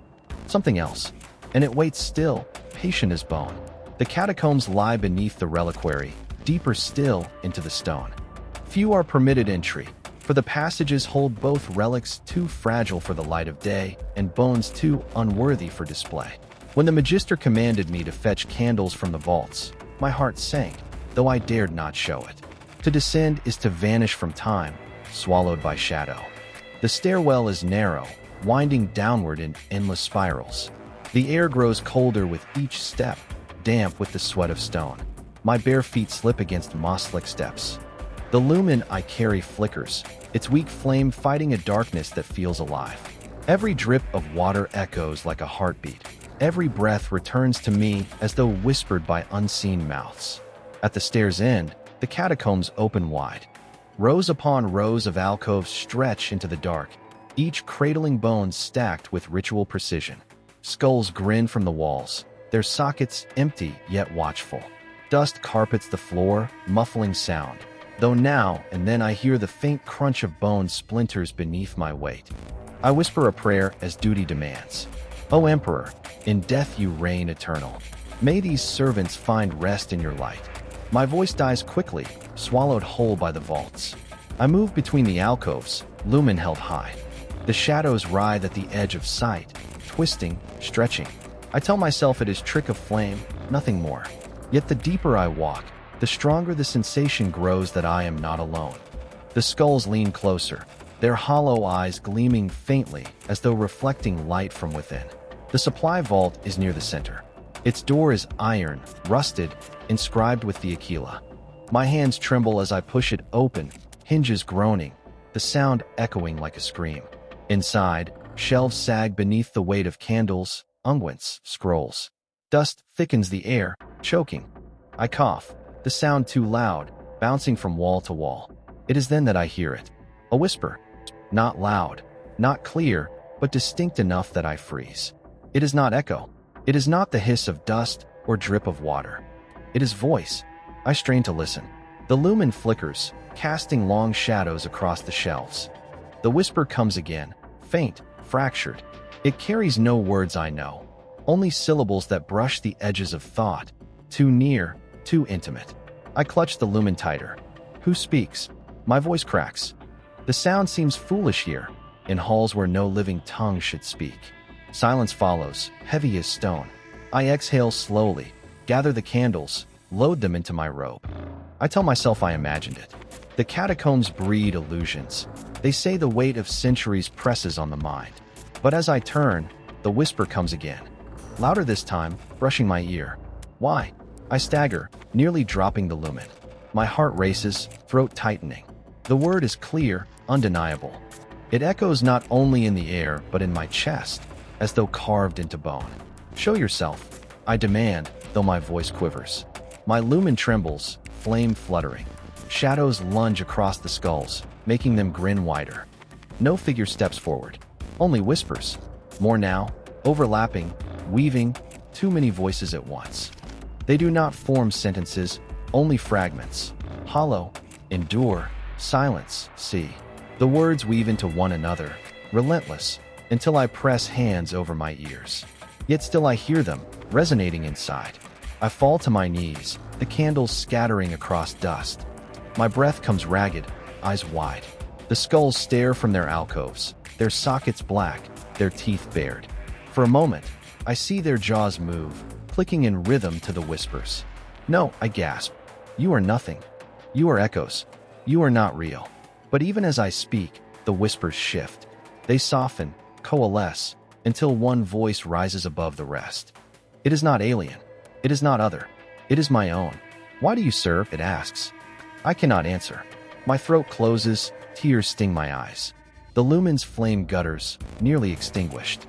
something else. And it waits still, patient as bone. The catacombs lie beneath the reliquary, deeper still into the stone. Few are permitted entry, for the passages hold both relics too fragile for the light of day and bones too unworthy for display. When the Magister commanded me to fetch candles from the vaults, my heart sank, though I dared not show it. To descend is to vanish from time, swallowed by shadow. The stairwell is narrow, winding downward in endless spirals. The air grows colder with each step, damp with the sweat of stone. My bare feet slip against moss-slick steps. The lumen I carry flickers, its weak flame fighting a darkness that feels alive. Every drip of water echoes like a heartbeat. Every breath returns to me as though whispered by unseen mouths. At the stair's end, the catacombs open wide. Rows upon rows of alcoves stretch into the dark, each cradling bones stacked with ritual precision. Skulls grin from the walls, their sockets empty yet watchful. Dust carpets the floor, muffling sound, though now and then I hear the faint crunch of bone splinters beneath my weight. I whisper a prayer as duty demands. O Emperor, in death you reign eternal. May these servants find rest in your light. My voice dies quickly, swallowed whole by the vaults. I move between the alcoves, lumen held high. The shadows writhe at the edge of sight, twisting, stretching. I tell myself it is trick of flame, nothing more. Yet the deeper I walk, the stronger the sensation grows that I am not alone. The skulls lean closer, their hollow eyes gleaming faintly as though reflecting light from within. The supply vault is near the center. Its door is iron, rusted, inscribed with the Aquila. My hands tremble as I push it open, hinges groaning, the sound echoing like a scream. Inside, shelves sag beneath the weight of candles, unguents, scrolls. Dust thickens the air, choking. I cough, the sound too loud, bouncing from wall to wall. It is then that I hear it. A whisper. Not loud, not clear, but distinct enough that I freeze. It is not echo. It is not the hiss of dust or drip of water. It is voice. I strain to listen. The lumen flickers, casting long shadows across the shelves. The whisper comes again, faint, fractured. It carries no words I know, only syllables that brush the edges of thought, too near, too intimate. I clutch the lumen tighter. Who speaks? My voice cracks. The sound seems foolish here, in halls where no living tongue should speak. Silence follows, heavy as stone. I exhale slowly, gather the candles, load them into my robe. I tell myself I imagined it. The catacombs breed illusions. They say the weight of centuries presses on the mind. But as I turn, the whisper comes again. Louder this time, brushing my ear. Why? I stagger, nearly dropping the lumen. My heart races, throat tightening. The word is clear, undeniable. It echoes not only in the air, but in my chest, as though carved into bone. Show yourself, I demand, though my voice quivers. My lumen trembles, flame fluttering. Shadows lunge across the skulls, making them grin wider. No figure steps forward. Only whispers. More now, overlapping, weaving, too many voices at once. They do not form sentences, only fragments. Hollow, endure, silence, see. The words weave into one another, relentless, until I press hands over my ears. Yet still I hear them, resonating inside. I fall to my knees, the candles scattering across dust. My breath comes ragged, eyes wide. The skulls stare from their alcoves, their sockets black, their teeth bared. For a moment, I see their jaws move, clicking in rhythm to the whispers. No, I gasp. You are nothing. You are echoes. You are not real. But even as I speak, the whispers shift. They soften, coalesce, until one voice rises above the rest. It is not alien. It is not other. It is my own. Why do you serve? It asks. I cannot answer. My throat closes, tears sting my eyes. The lumens flame gutters, nearly extinguished.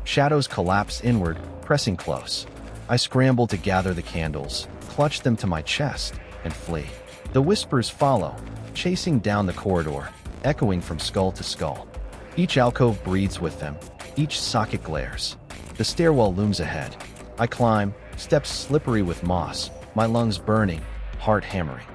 Shadows collapse inward, pressing close. I scramble to gather the candles, clutch them to my chest, and flee. The whispers follow, chasing down the corridor, echoing from skull to skull. Each alcove breathes with them, each socket glares. The stairwell looms ahead. I climb, steps slippery with moss, my lungs burning, heart hammering.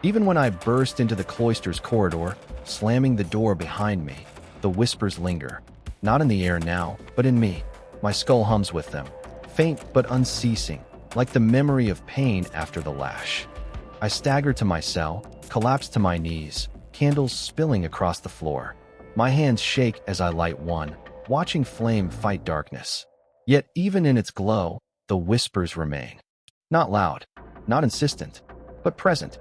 Even when I burst into the cloister's corridor, slamming the door behind me, the whispers linger. Not in the air now, but in me. My skull hums with them, faint but unceasing, like the memory of pain after the lash. I stagger to my cell, collapse to my knees, candles spilling across the floor. My hands shake as I light one, watching flame fight darkness. Yet even in its glow, the whispers remain. Not loud, not insistent, but present.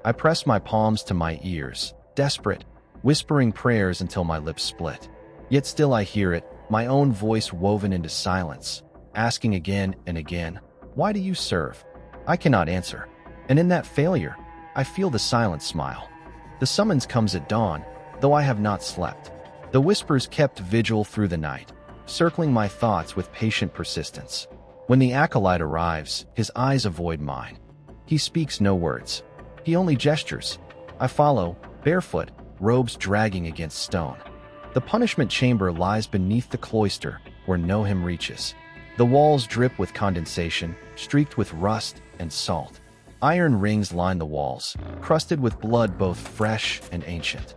I press my palms to my ears, desperate, whispering prayers until my lips split. Yet still I hear it, my own voice woven into silence, asking again and again, why do you serve? I cannot answer. And in that failure, I feel the silent smile. The summons comes at dawn, though I have not slept. The whispers kept vigil through the night, circling my thoughts with patient persistence. When the acolyte arrives, his eyes avoid mine. He speaks no words. He only gestures. I follow, barefoot, robes dragging against stone. The punishment chamber lies beneath the cloister, where no hymn reaches. The walls drip with condensation, streaked with rust and salt. Iron rings line the walls, crusted with blood both fresh and ancient.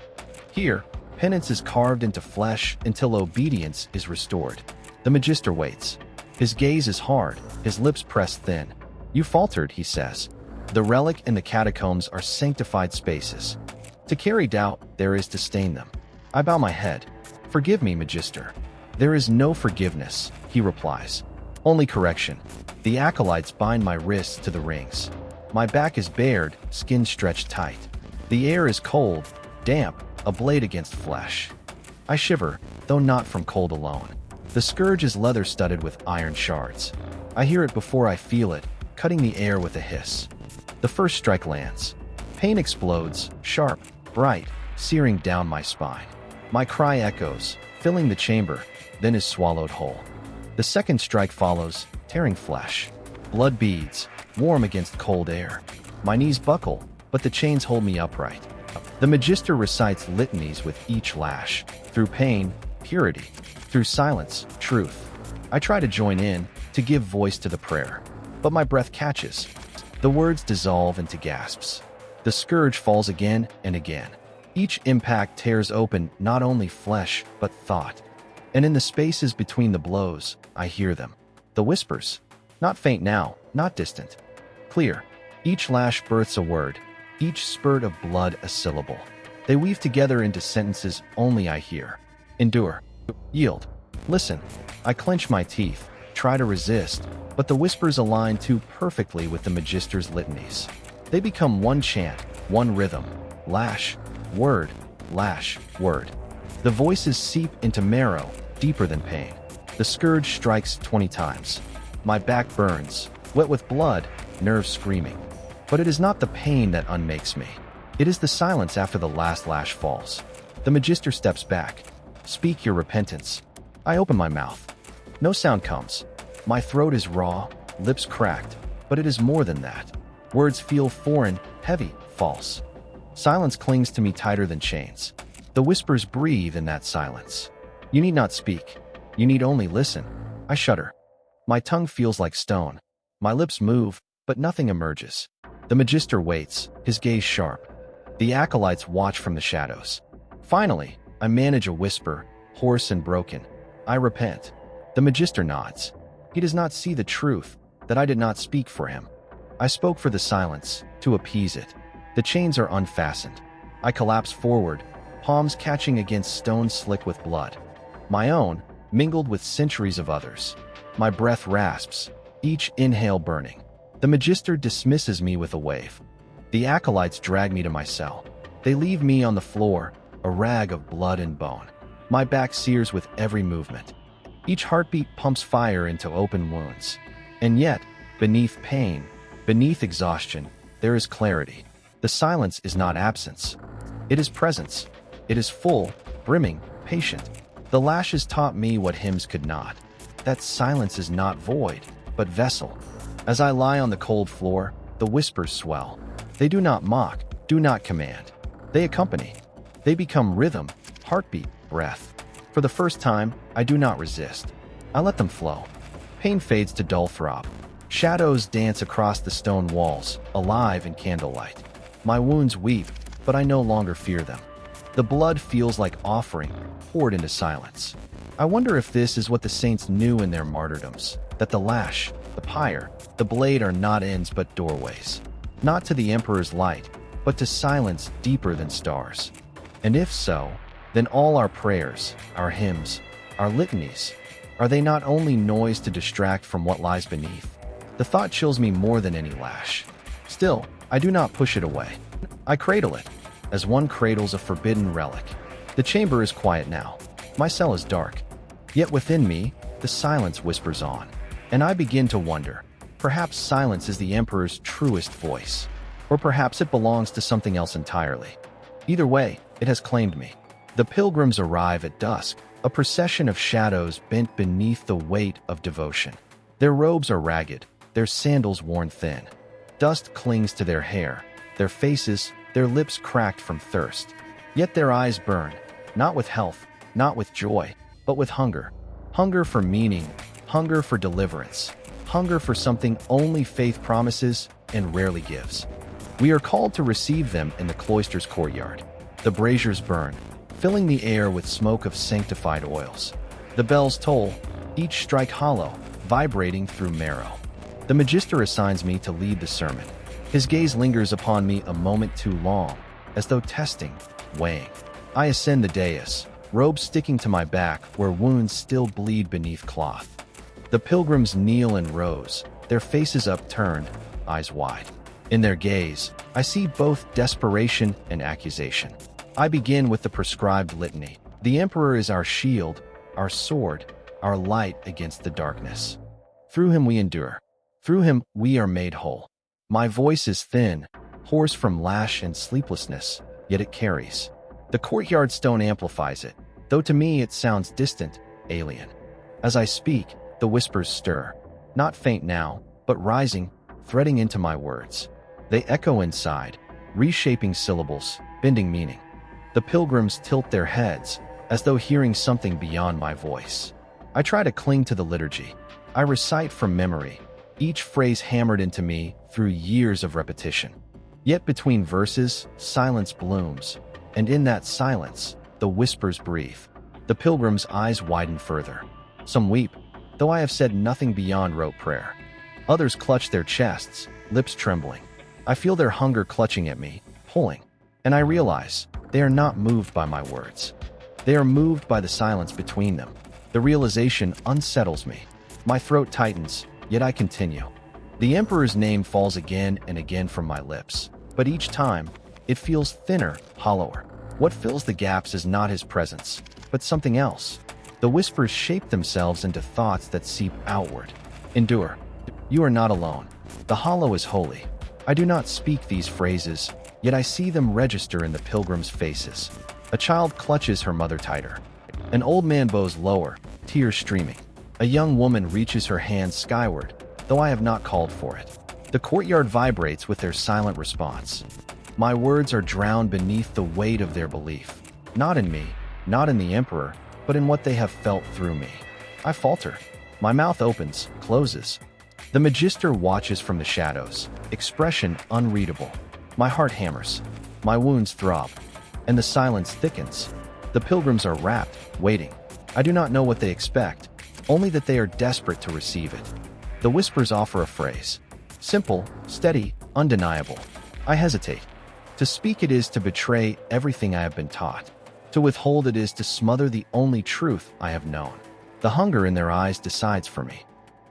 Here, penance is carved into flesh until obedience is restored. The magister waits. His gaze is hard, his lips pressed thin. You faltered, he says. The relic and the catacombs are sanctified spaces. To carry doubt, there is to stain them. I bow my head. Forgive me, Magister. There is no forgiveness, he replies. Only correction. The acolytes bind my wrists to the rings. My back is bared, skin stretched tight. The air is cold, damp, a blade against flesh. I shiver, though not from cold alone. The scourge is leather-studded with iron shards. I hear it before I feel it, cutting the air with a hiss. The first strike lands. Pain explodes, sharp, bright, searing down my spine. My cry echoes, filling the chamber, then is swallowed whole. The second strike follows, tearing flesh. Blood beads, warm against cold air. My knees buckle, but the chains hold me upright. The Magister recites litanies with each lash. Through pain, purity. Through silence, truth. I try to join in, to give voice to the prayer. But my breath catches. The words dissolve into gasps. The scourge falls again and again. Each impact tears open not only flesh, but thought. And in the spaces between the blows, I hear them. The whispers. Not faint now, not distant. Clear. Each lash births a word. Each spurt of blood a syllable. They weave together into sentences only I hear. Endure. Yield. Listen. I clench my teeth, try to resist, but the whispers align too perfectly with the Magister's litanies. They become one chant, one rhythm, Lash, word, lash, word. The voices seep into marrow, deeper than pain. The scourge strikes 20 times. My back burns, wet with blood, nerves screaming. But it is not the pain that unmakes me. It is the silence after the last lash falls. The Magister steps back. Speak your repentance. I open my mouth. No sound comes. My throat is raw, lips cracked, but it is more than that. Words feel foreign, heavy, false. Silence clings to me tighter than chains. The whispers breathe in that silence. You need not speak. You need only listen. I shudder. My tongue feels like stone. My lips move, but nothing emerges. The Magister waits, his gaze sharp. The acolytes watch from the shadows. Finally, I manage a whisper, hoarse and broken. I repent. The Magister nods. He does not see the truth, that I did not speak for him. I spoke for the silence, to appease it. The chains are unfastened. I collapse forward, palms catching against stone slick with blood. My own, mingled with centuries of others. My breath rasps, each inhale burning. The Magister dismisses me with a wave. The acolytes drag me to my cell. They leave me on the floor, a rag of blood and bone. My back sears with every movement. Each heartbeat pumps fire into open wounds. And yet, beneath pain, beneath exhaustion, there is clarity. The silence is not absence. It is presence. It is full, brimming, patient. The lashes taught me what hymns could not. That silence is not void, but vessel. As I lie on the cold floor, the whispers swell. They do not mock, do not command. They accompany. They become rhythm, heartbeat, breath. For the first time, I do not resist. I let them flow. Pain fades to dull throb. Shadows dance across the stone walls, alive in candlelight. My wounds weep, but I no longer fear them. The blood feels like offering, poured into silence. I wonder if this is what the saints knew in their martyrdoms, that the lash, the pyre, the blade are not ends but doorways. Not to the Emperor's light, but to silence deeper than stars. And if so, then all our prayers, our hymns, our litanies, are they not only noise to distract from what lies beneath? The thought chills me more than any lash. Still, I do not push it away. I cradle it, as one cradles a forbidden relic. The chamber is quiet now. My cell is dark. Yet within me, the silence whispers on. And I begin to wonder, perhaps silence is the Emperor's truest voice. Or perhaps it belongs to something else entirely. Either way, it has claimed me. The pilgrims arrive at dusk, a procession of shadows bent beneath the weight of devotion. Their robes are ragged, their sandals worn thin. Dust clings to their hair, their faces, their lips cracked from thirst. Yet their eyes burn, not with health, not with joy, but with hunger. Hunger for meaning, hunger for deliverance, hunger for something only faith promises and rarely gives. We are called to receive them in the cloister's courtyard. The braziers burn, filling the air with smoke of sanctified oils. The bells toll, each strike hollow, vibrating through marrow. The Magister assigns me to lead the sermon. His gaze lingers upon me a moment too long, as though testing, weighing. I ascend the dais, robes sticking to my back where wounds still bleed beneath cloth. The pilgrims kneel in rows, their faces upturned, eyes wide. In their gaze, I see both desperation and accusation. I begin with the prescribed litany. The Emperor is our shield, our sword, our light against the darkness. Through him we endure. Through him we are made whole. My voice is thin, hoarse from lash and sleeplessness, yet it carries. The courtyard stone amplifies it, though to me it sounds distant, alien. As I speak, the whispers stir, not faint now, but rising, threading into my words. They echo inside, reshaping syllables, bending meaning. The pilgrims tilt their heads, as though hearing something beyond my voice. I try to cling to the liturgy. I recite from memory, each phrase hammered into me through years of repetition. Yet between verses, silence blooms, and in that silence, the whispers breathe. The pilgrims' eyes widen further. Some weep, though I have said nothing beyond rote prayer. Others clutch their chests, lips trembling. I feel their hunger clutching at me, pulling, and I realize they are not moved by my words. They are moved by the silence between them. The realization unsettles me. My throat tightens, yet I continue. The Emperor's name falls again and again from my lips, but each time, It feels thinner, hollower. What fills the gaps is not his presence, but something else. The whispers shape themselves into thoughts that seep outward. Endure. You are not alone. The hollow is holy. I do not speak these phrases, yet I see them register in the pilgrims' faces. A child clutches her mother tighter. An old man bows lower, tears streaming. A young woman reaches her hand skyward, though I have not called for it. The courtyard vibrates with their silent response. My words are drowned beneath the weight of their belief. Not in me, not in the Emperor, but in what they have felt through me. I falter. My mouth opens, closes. The Magister watches from the shadows, expression unreadable. My heart hammers. My wounds throb. And the silence thickens. The pilgrims are rapt, waiting. I do not know what they expect, only that they are desperate to receive it. The whispers offer a phrase. Simple, steady, undeniable. I hesitate. To speak it is to betray everything I have been taught. To withhold it is to smother the only truth I have known. The hunger in their eyes decides for me.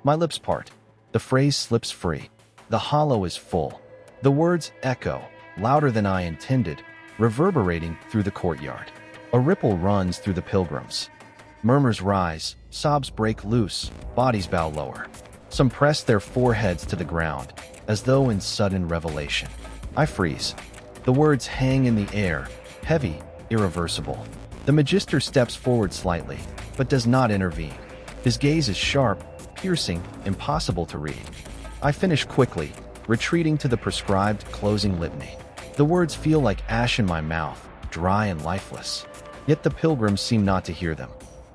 My lips part. The phrase slips free. The hollow is full. The words echo, louder than I intended, reverberating through the courtyard. A ripple runs through the pilgrims. Murmurs rise, sobs break loose, bodies bow lower. Some press their foreheads to the ground, as though in sudden revelation. I freeze. The words hang in the air, heavy, irreversible. The Magister steps forward slightly, but does not intervene. His gaze is sharp, piercing, impossible to read. I finish quickly, retreating to the prescribed closing litany. The words feel like ash in my mouth, dry and lifeless. Yet the pilgrims seem not to hear them.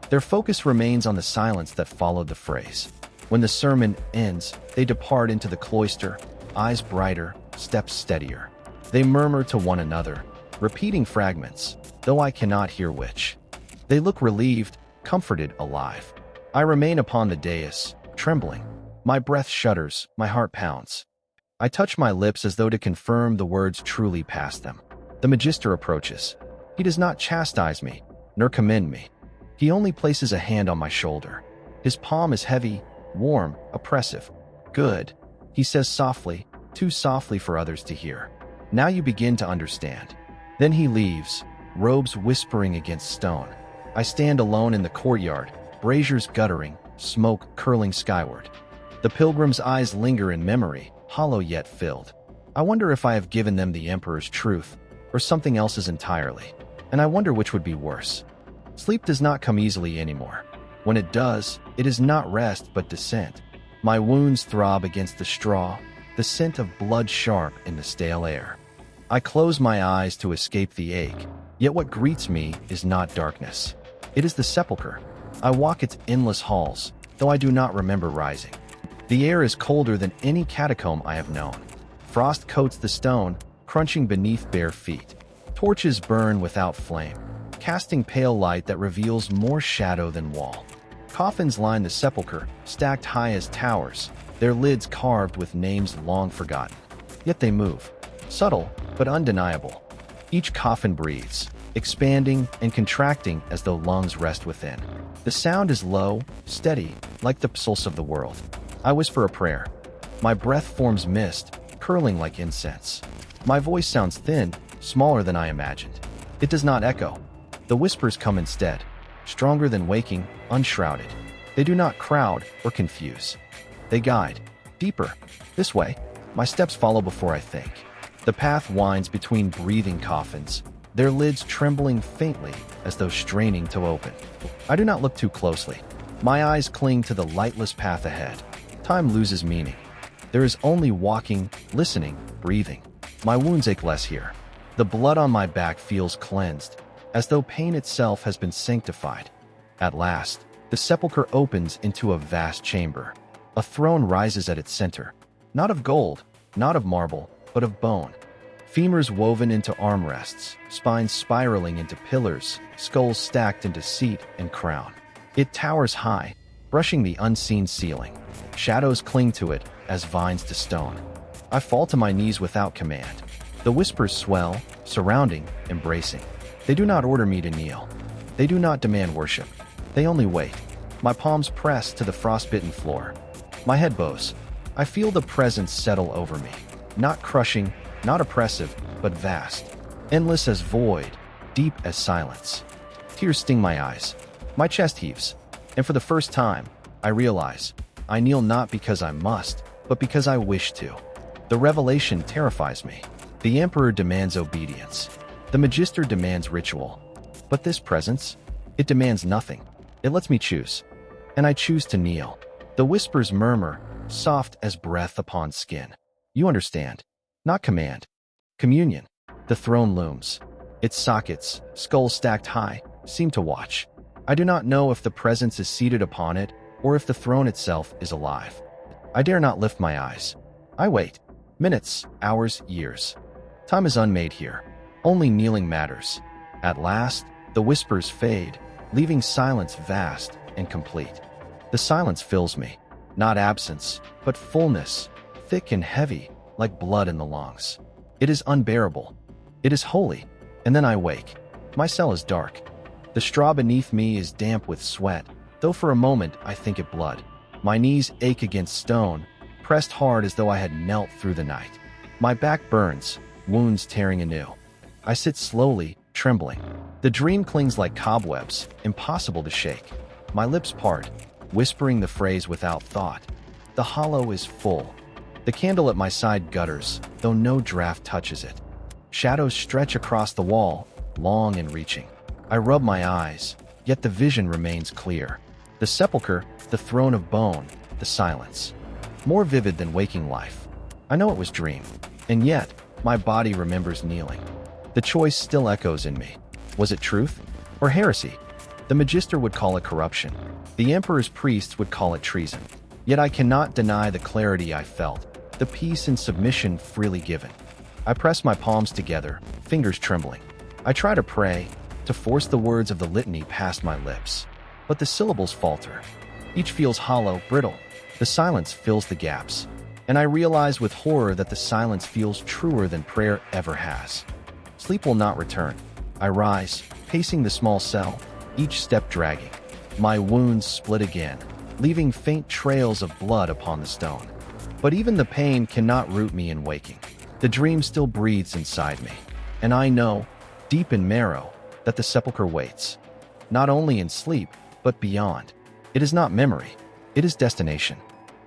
Their focus remains on the silence that followed the phrase. When the sermon ends, they depart into the cloister, eyes brighter, steps steadier. They murmur to one another, repeating fragments, though I cannot hear which. They look relieved, comforted, alive. I remain upon the dais, trembling. My breath shudders, my heart pounds. I touch my lips as though to confirm the words truly passed them. The Magister approaches. He does not chastise me, nor commend me. He only places a hand on my shoulder. His palm is heavy, warm, oppressive. Good, he says softly, too softly for others to hear. Now you begin to understand. Then he leaves, robes whispering against stone. I stand alone in the courtyard, braziers guttering, smoke curling skyward. The pilgrims' eyes linger in memory, hollow yet filled. I wonder if I have given them the Emperor's truth, or something else's entirely. And I wonder which would be worse. Sleep does not come easily anymore. When it does, it is not rest but descent. My wounds throb against the straw, the scent of blood sharp in the stale air. I close my eyes to escape the ache, yet what greets me is not darkness. It is the sepulchre. I walk its endless halls, though I do not remember rising. The air is colder than any catacomb I have known. Frost coats the stone, crunching beneath bare feet. Torches burn without flame, casting pale light that reveals more shadow than wall. Coffins line the sepulchre, stacked high as towers, their lids carved with names long forgotten. Yet they move, subtle but undeniable. Each coffin breathes, expanding and contracting as though lungs rest within. The sound is low, steady, like the pulse of the world. I whisper a prayer. My breath forms mist, curling like incense. My voice sounds thin, smaller than I imagined. It does not echo. The whispers come instead, stronger than waking, unshrouded. They do not crowd or confuse. They guide. Deeper. This way. My steps follow before I think. The path winds between breathing coffins, their lids trembling faintly as though straining to open. I do not look too closely. My eyes cling to the lightless path ahead. Time loses meaning. There is only walking, listening, breathing. My wounds ache less here. The blood on my back feels cleansed, as though pain itself has been sanctified. At last, the sepulchre opens into a vast chamber. A throne rises at its center, not of gold, not of marble, but of bone. Femurs woven into armrests, spines spiraling into pillars, skulls stacked into seat and crown. It towers high, brushing the unseen ceiling. Shadows cling to it as vines to stone. I fall to my knees without command. The whispers swell, surrounding, embracing. They do not order me to kneel. They do not demand worship. They only wait. My palms press to the frostbitten floor. My head bows. I feel the presence settle over me. Not crushing, not oppressive, but vast. endless as void, deep as silence. Tears sting my eyes. My chest heaves. And for the first time, I realize I kneel not because I must, but because I wish to. The revelation terrifies me. The Emperor demands obedience. The Magister demands ritual. But this presence, it demands nothing. It lets me choose. And I choose to kneel. The whispers murmur, soft as breath upon skin. You understand. Not command. Communion. The throne looms. Its sockets, skulls stacked high, seem to watch. I do not know if the presence is seated upon it, or if the throne itself is alive. I dare not lift my eyes. I wait. Minutes, hours, years. Time is unmade here. Only kneeling matters. At last, the whispers fade, leaving silence vast and complete. The silence fills me. Not absence, but fullness, thick and heavy, like blood in the lungs. It is unbearable. It is holy. And then I wake. My cell is dark. The straw beneath me is damp with sweat, though for a moment I think it blood. My knees ache against stone, pressed hard as though I had knelt through the night. My back burns, wounds tearing anew. I sit slowly, trembling. The dream clings like cobwebs, impossible to shake. My lips part, whispering the phrase without thought. The hollow is full. The candle at my side gutters, though no draught touches it. Shadows stretch across the wall, long and reaching. I rub my eyes, yet the vision remains clear. The sepulchre, the throne of bone, the silence. More vivid than waking life. I know it was dream, and yet my body remembers kneeling. The choice still echoes in me. Was it truth or heresy? The Magister would call it corruption. The Emperor's priests would call it treason. Yet I cannot deny the clarity I felt, the peace and submission freely given. I press my palms together, fingers trembling. I try to pray, to force the words of the litany past my lips. But the syllables falter. Each feels hollow, brittle. The silence fills the gaps. And I realize with horror that the silence feels truer than prayer ever has. Sleep will not return. I rise, pacing the small cell, each step dragging. My wounds split again, leaving faint trails of blood upon the stone. But even the pain cannot root me in waking. The dream still breathes inside me. And I know, deep in marrow, that the sepulchre waits. Not only in sleep, but beyond. It is not memory. It is destination.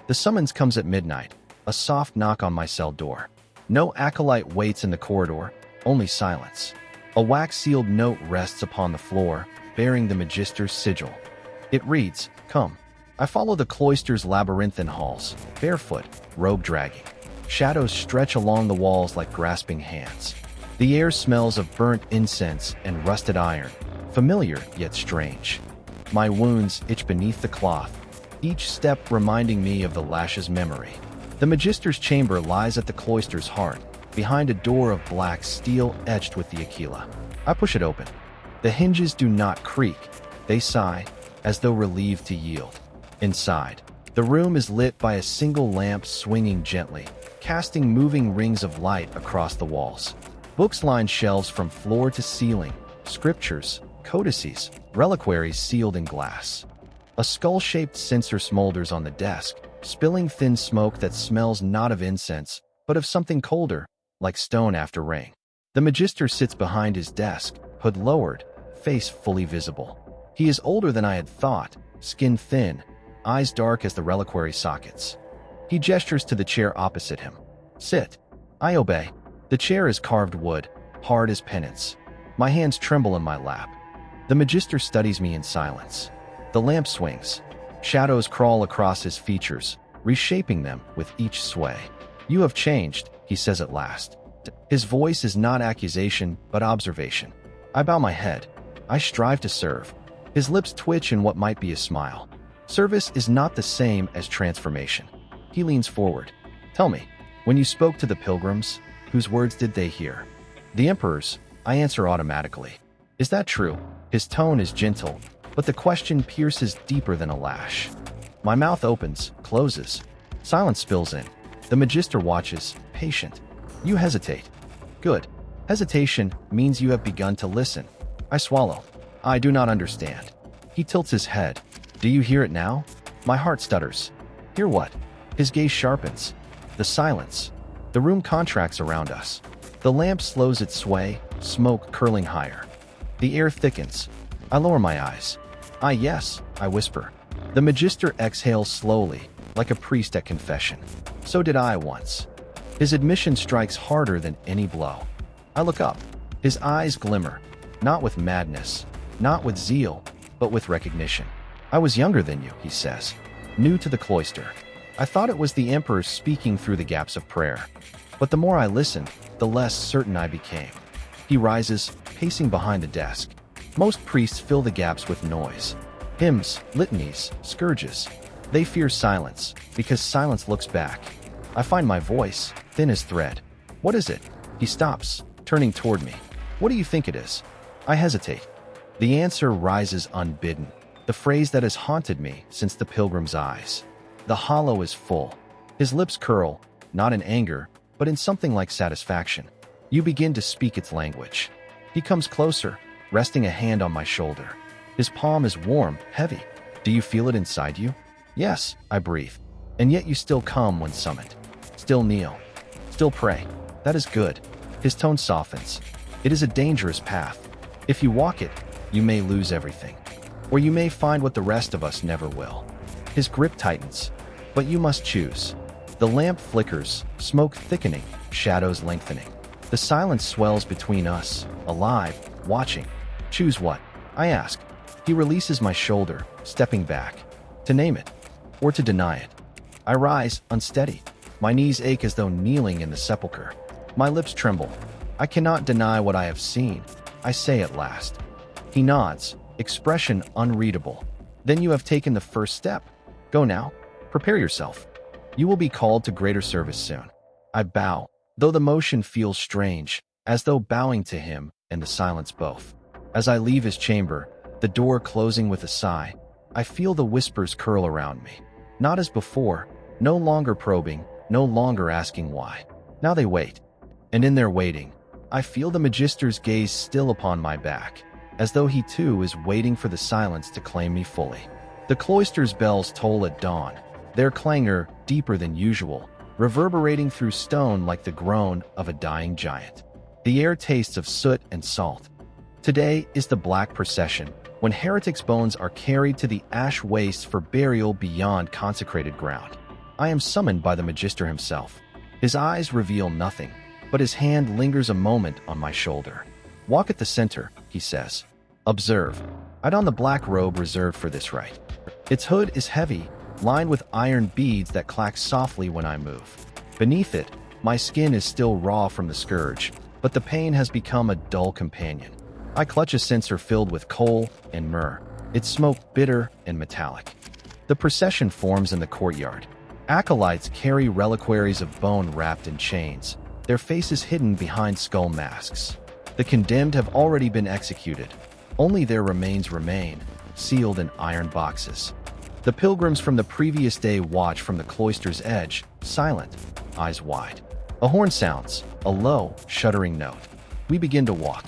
The summons comes at midnight, a soft knock on my cell door. No acolyte waits in the corridor, only silence. A wax-sealed note rests upon the floor, bearing the Magister's sigil. It reads, "Come." I follow the cloister's labyrinthine halls, barefoot, robe dragging. Shadows stretch along the walls like grasping hands. The air smells of burnt incense and rusted iron, familiar yet strange. My wounds itch beneath the cloth, each step reminding me of the lash's memory. The Magister's chamber lies at the cloister's heart, behind a door of black steel etched with the Aquila. I push it open. The hinges do not creak. They sigh, as though relieved to yield. Inside, the room is lit by a single lamp swinging gently, casting moving rings of light across the walls. Books line shelves from floor to ceiling, scriptures, codices, reliquaries sealed in glass. A skull-shaped censer smolders on the desk, spilling thin smoke that smells not of incense, but of something colder, like stone after rain. The Magister sits behind his desk, hood lowered, face fully visible. He is older than I had thought, skin thin, eyes dark as the reliquary sockets. He gestures to the chair opposite him. "Sit." I obey. The chair is carved wood, hard as penance. My hands tremble in my lap. The Magister studies me in silence. The lamp swings. Shadows crawl across his features, reshaping them with each sway. "You have changed," he says at last. His voice is not accusation, but observation. I bow my head. I strive to serve. His lips twitch in what might be a smile. Service is not the same as transformation. He leans forward. "Tell me, when you spoke to the pilgrims, whose words did they hear?" "The Emperor's," I answer automatically. "Is that true?" His tone is gentle, but the question pierces deeper than a lash. My mouth opens, closes. Silence spills in. The Magister watches, patient. "You hesitate." "Good. Hesitation means you have begun to listen." I swallow. "I do not understand." He tilts his head. "Do you hear it now?" My heart stutters. "Hear what?" His gaze sharpens. The silence. The room contracts around us. The lamp slows its sway, smoke curling higher. The air thickens. I lower my eyes. "Ah, yes," I whisper. The Magister exhales slowly, like a priest at confession. "So did I once." His admission strikes harder than any blow. I look up. His eyes glimmer, not with madness, not with zeal, but with recognition. "I was younger than you," he says, "new to the cloister. I thought it was the Emperor speaking through the gaps of prayer. But the more I listened, the less certain I became." He rises, pacing behind the desk. Most priests fill the gaps with noise. Hymns, litanies, scourges. They fear silence, because silence looks back. I find my voice, thin as thread. "What is it?" He stops, turning toward me. "What do you think it is?" I hesitate. The answer rises unbidden, the phrase that has haunted me since the pilgrim's eyes. The hollow is full. His lips curl, not in anger, but in something like satisfaction. You begin to speak its language. He comes closer, resting a hand on my shoulder. His palm is warm, heavy. "Do you feel it inside you?" "Yes," I breathe. "And yet you still come when summoned. Still kneel. Still pray. That is good." His tone softens. "It is a dangerous path. If you walk it, you may lose everything. Or you may find what the rest of us never will." His grip tightens. "But you must choose." The lamp flickers, smoke thickening, shadows lengthening. The silence swells between us, alive, watching. "Choose what?" I ask. He releases my shoulder, stepping back. "To name it, or to deny it." I rise, unsteady. My knees ache as though kneeling in the sepulchre. My lips tremble. "I cannot deny what I have seen," I say at last. He nods, expression unreadable. "Then you have taken the first step. Go now. Prepare yourself. You will be called to greater service soon." I bow, though the motion feels strange, as though bowing to him and the silence both. As I leave his chamber, the door closing with a sigh, I feel the whispers curl around me. Not as before, no longer probing, no longer asking why. Now they wait. And in their waiting, I feel the Magister's gaze still upon my back, as though he too is waiting for the silence to claim me fully. The cloister's bells toll at dawn, their clangor deeper than usual, reverberating through stone like the groan of a dying giant. The air tastes of soot and salt. Today is the Black Procession, when heretics' bones are carried to the ash wastes for burial beyond consecrated ground. I am summoned by the Magister himself. His eyes reveal nothing, but his hand lingers a moment on my shoulder. "Walk at the center," he says. "Observe. I don the black robe reserved for this rite. Its hood is heavy, lined with iron beads that clack softly when I move. Beneath it, my skin is still raw from the scourge, but the pain has become a dull companion. I clutch a censer filled with coal and myrrh, its smoke bitter and metallic. The procession forms in the courtyard. Acolytes carry reliquaries of bone wrapped in chains, their faces hidden behind skull masks. The condemned have already been executed. Only their remains remain, sealed in iron boxes. The pilgrims from the previous day watch from the cloister's edge, silent, eyes wide. A horn sounds, a low, shuddering note. We begin to walk.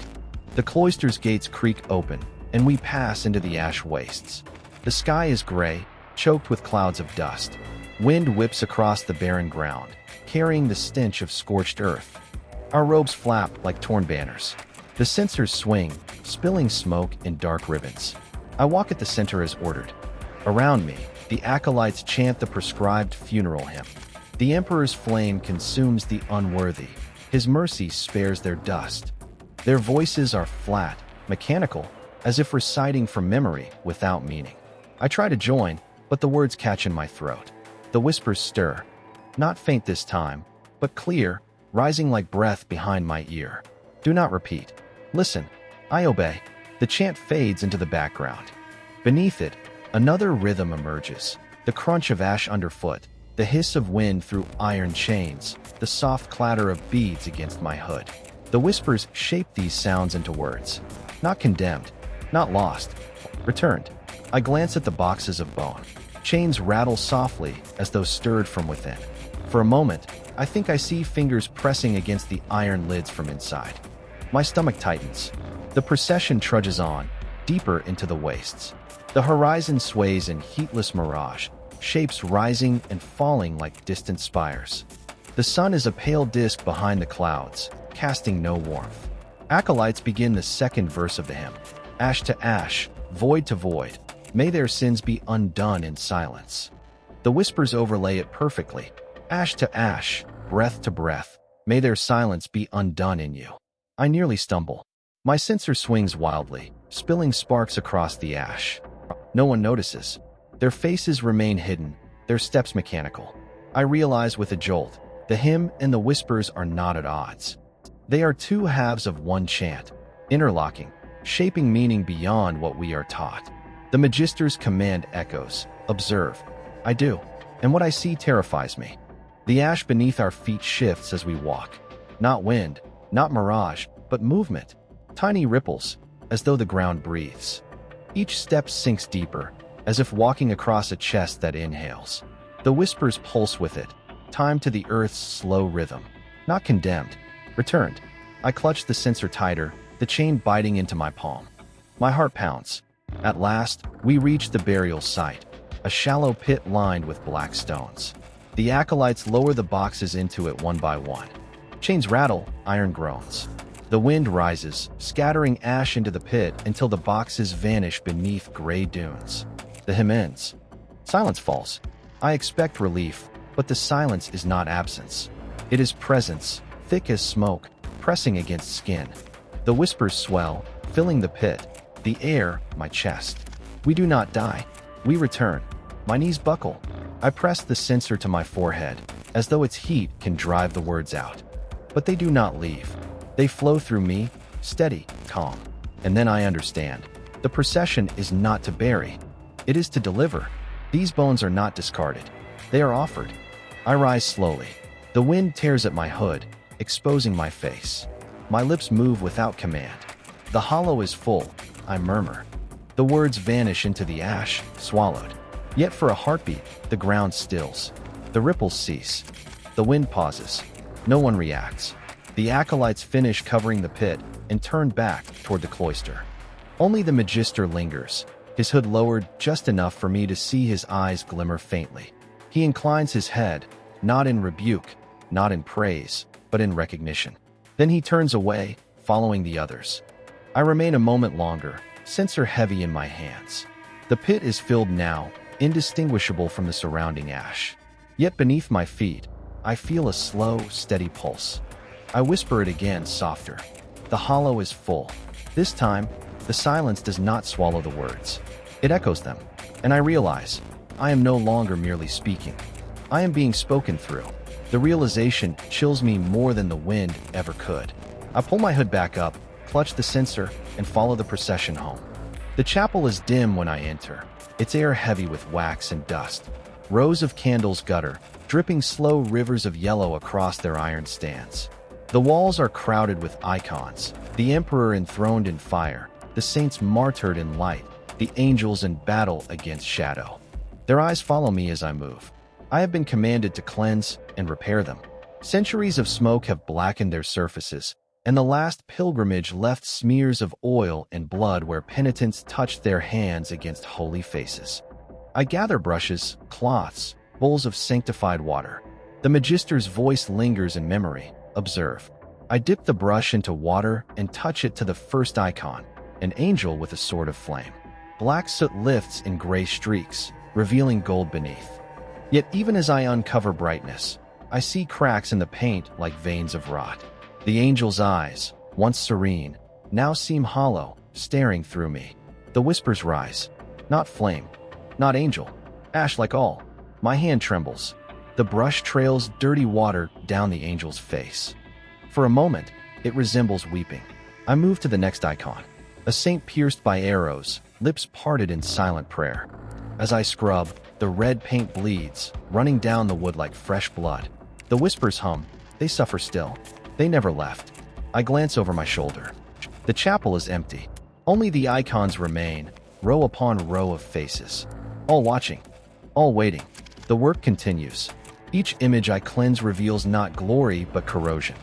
The cloister's gates creak open, and we pass into the ash wastes. The sky is gray, choked with clouds of dust. Wind whips across the barren ground, carrying the stench of scorched earth. Our robes flap like torn banners. The censers swing, spilling smoke in dark ribbons. I walk at the center as ordered. Around me, the acolytes chant the prescribed funeral hymn. The Emperor's flame consumes the unworthy. His mercy spares their dust. Their voices are flat, mechanical, as if reciting from memory without meaning. I try to join, but the words catch in my throat. The whispers stir. Not faint this time, but clear, rising like breath behind my ear. Do not repeat. Listen. I obey. The chant fades into the background. Beneath it, another rhythm emerges. The crunch of ash underfoot, the hiss of wind through iron chains, the soft clatter of beads against my hood. The whispers shape these sounds into words. Not condemned, not lost, returned. I glance at the boxes of bone. Chains rattle softly as though stirred from within. For a moment, I think I see fingers pressing against the iron lids from inside. My stomach tightens. The procession trudges on, deeper into the wastes. The horizon sways in heatless mirage, shapes rising and falling like distant spires. The sun is a pale disk behind the clouds, casting no warmth. Acolytes begin the second verse of the hymn. Ash to ash, void to void, may their sins be undone in silence. The whispers overlay it perfectly. Ash to ash, breath to breath, may their silence be undone in you. I nearly stumble. My censer swings wildly, spilling sparks across the ash. No one notices. Their faces remain hidden, their steps mechanical. I realize with a jolt, the hymn and the whispers are not at odds. They are two halves of one chant, interlocking, shaping meaning beyond what we are taught. The Magister's command echoes, observe. I do, and what I see terrifies me. The ash beneath our feet shifts as we walk. Not wind, not mirage, but movement. Tiny ripples, as though the ground breathes. Each step sinks deeper, as if walking across a chest that inhales. The whispers pulse with it, time to the earth's slow rhythm. Not condemned, returned. I clutch the censer tighter, the chain biting into my palm. My heart pounds. At last, we reach the burial site, a shallow pit lined with black stones. The acolytes lower the boxes into it one by one. Chains rattle, iron groans. The wind rises, scattering ash into the pit until the boxes vanish beneath gray dunes. The hymn ends. Silence falls. I expect relief, but the silence is not absence. It is presence, thick as smoke, pressing against skin. The whispers swell, filling the pit, the air, my chest. We do not die. We return. My knees buckle. I press the censer to my forehead, as though its heat can drive the words out. But they do not leave. They flow through me, steady, calm. And then I understand. The procession is not to bury. It is to deliver. These bones are not discarded. They are offered. I rise slowly. The wind tears at my hood, exposing my face. My lips move without command. The hollow is full. I murmur. The words vanish into the ash, swallowed. Yet for a heartbeat, the ground stills. The ripples cease. The wind pauses. No one reacts. The acolytes finish covering the pit and turn back toward the cloister. Only the Magister lingers, his hood lowered just enough for me to see his eyes glimmer faintly. He inclines his head, not in rebuke, not in praise, but in recognition. Then he turns away, following the others. I remain a moment longer, censer heavy in my hands. The pit is filled now, indistinguishable from the surrounding ash. Yet beneath my feet, I feel a slow, steady pulse. I whisper it again, softer. The hollow is full. This time, the silence does not swallow the words. It echoes them, and I realize I am no longer merely speaking. I am being spoken through. The realization chills me more than the wind ever could. I pull my hood back up, clutch the censer, and follow the procession home. The chapel is dim when I enter, its air heavy with wax and dust. Rows of candles gutter, dripping slow rivers of yellow across their iron stands. The walls are crowded with icons, the emperor enthroned in fire, the saints martyred in light, the angels in battle against shadow. Their eyes follow me as I move. I have been commanded to cleanse and repair them. Centuries of smoke have blackened their surfaces, and the last pilgrimage left smears of oil and blood where penitents touched their hands against holy faces. I gather brushes, cloths, bowls of sanctified water. The Magister's voice lingers in memory. Observe. I dip the brush into water and touch it to the first icon, an angel with a sword of flame. Black soot lifts in gray streaks, revealing gold beneath. Yet even as I uncover brightness, I see cracks in the paint like veins of rot. The angel's eyes, once serene, now seem hollow, staring through me. The whispers rise. Not flame, not angel, ash like all. My hand trembles. The brush trails dirty water down the angel's face. For a moment, it resembles weeping. I move to the next icon. A saint pierced by arrows, lips parted in silent prayer. As I scrub, the red paint bleeds, running down the wood like fresh blood. The whispers hum. They suffer still. They never left. I glance over my shoulder. The chapel is empty. Only the icons remain, row upon row of faces. All watching. All waiting. The work continues. Each image I cleanse reveals not glory but corrosion.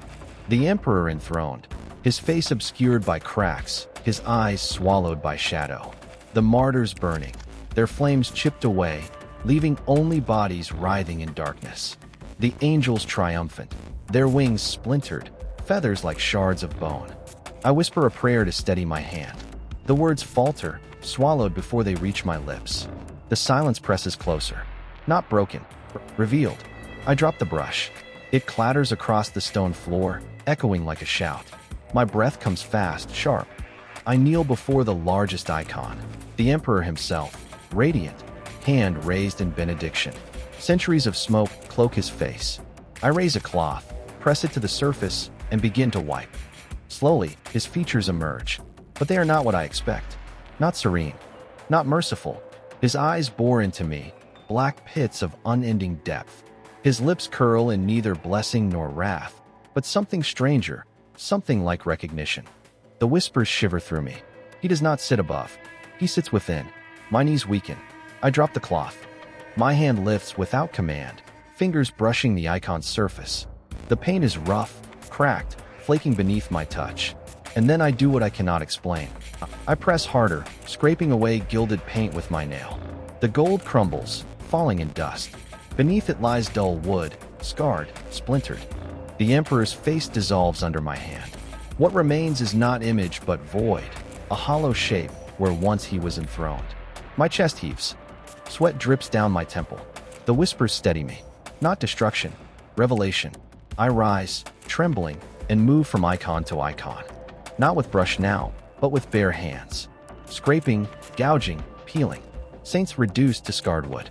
The emperor enthroned, his face obscured by cracks, his eyes swallowed by shadow. The martyrs burning, their flames chipped away, leaving only bodies writhing in darkness. The angels triumphant, their wings splintered, feathers like shards of bone. I whisper a prayer to steady my hand. The words falter, swallowed before they reach my lips. The silence presses closer. Not broken, revealed. I drop the brush. It clatters across the stone floor, echoing like a shout. My breath comes fast, sharp. I kneel before the largest icon, the Emperor himself, radiant, hand raised in benediction. Centuries of smoke cloak his face. I raise a cloth, press it to the surface, and begin to wipe. Slowly, his features emerge, but they are not what I expect. Not serene, not merciful. His eyes bore into me, black pits of unending depth. His lips curl in neither blessing nor wrath, but something stranger, something like recognition. The whispers shiver through me. He does not sit above. He sits within. My knees weaken. I drop the cloth. My hand lifts without command, fingers brushing the icon's surface. The paint is rough, cracked, flaking beneath my touch. And then I do what I cannot explain. I press harder, scraping away gilded paint with my nail. The gold crumbles, falling in dust. Beneath it lies dull wood, scarred, splintered. The Emperor's face dissolves under my hand. What remains is not image but void, a hollow shape where once he was enthroned. My chest heaves. Sweat drips down my temple. The whispers steady me. Not destruction, revelation. I rise, trembling, and move from icon to icon. Not with brush now, but with bare hands. Scraping, gouging, peeling. Saints reduced to scarred wood.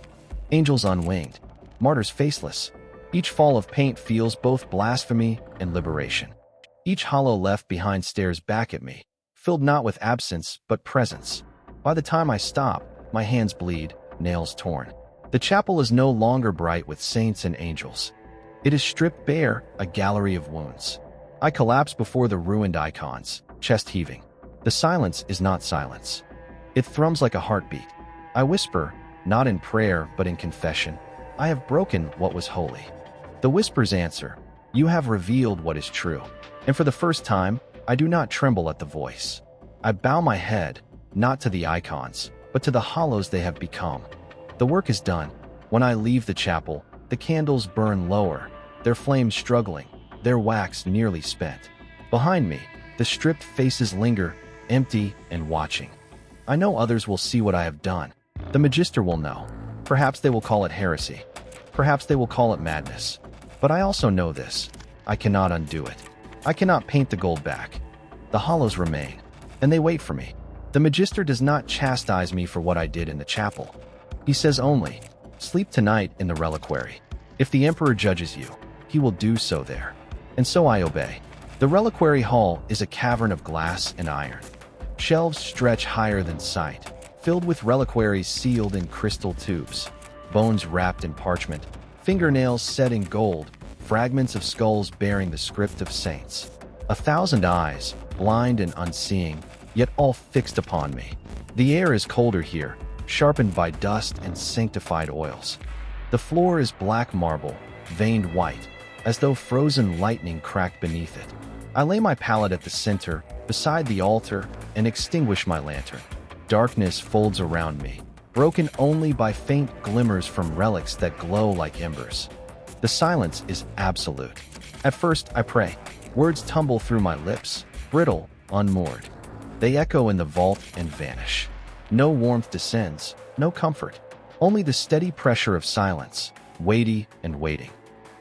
Angels unwinged. Martyrs faceless. Each fall of paint feels both blasphemy and liberation. Each hollow left behind stares back at me, filled not with absence but presence. By the time I stop, my hands bleed, nails torn. The chapel is no longer bright with saints and angels. It is stripped bare, a gallery of wounds. I collapse before the ruined icons, chest heaving. The silence is not silence. It thrums like a heartbeat. I whisper, not in prayer but in confession, I have broken what was holy. The whispers answer, you have revealed what is true. And for the first time, I do not tremble at the voice. I bow my head, not to the icons, but to the hollows they have become. The work is done. When I leave the chapel, the candles burn lower, their flames struggling, their wax nearly spent. Behind me, the stripped faces linger, empty and watching. I know others will see what I have done. The Magister will know. Perhaps they will call it heresy. Perhaps they will call it madness. But I also know this. I cannot undo it. I cannot paint the gold back. The hollows remain, and they wait for me. The Magister does not chastise me for what I did in the chapel. He says only, sleep tonight in the reliquary. If the Emperor judges you, he will do so there. And so I obey. The reliquary hall is a cavern of glass and iron. Shelves stretch higher than sight, filled with reliquaries sealed in crystal tubes, bones wrapped in parchment, fingernails set in gold, fragments of skulls bearing the script of saints. 1,000 eyes, blind and unseeing, yet all fixed upon me. The air is colder here, sharpened by dust and sanctified oils. The floor is black marble, veined white, as though frozen lightning cracked beneath it. I lay my pallet at the center, beside the altar, and extinguish my lantern. Darkness folds around me, broken only by faint glimmers from relics that glow like embers. The silence is absolute. At first, I pray. Words tumble through my lips, brittle, unmoored. They echo in the vault and vanish. No warmth descends, no comfort. Only the steady pressure of silence, weighty and waiting.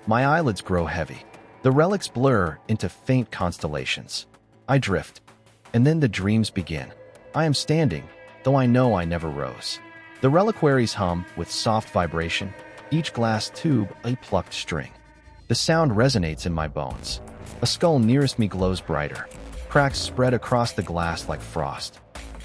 My eyelids grow heavy. The relics blur into faint constellations. I drift. And then the dreams begin. I am standing, though I know I never rose. The reliquaries hum with soft vibration, each glass tube a plucked string. The sound resonates in my bones. A skull nearest me glows brighter. Cracks spread across the glass like frost.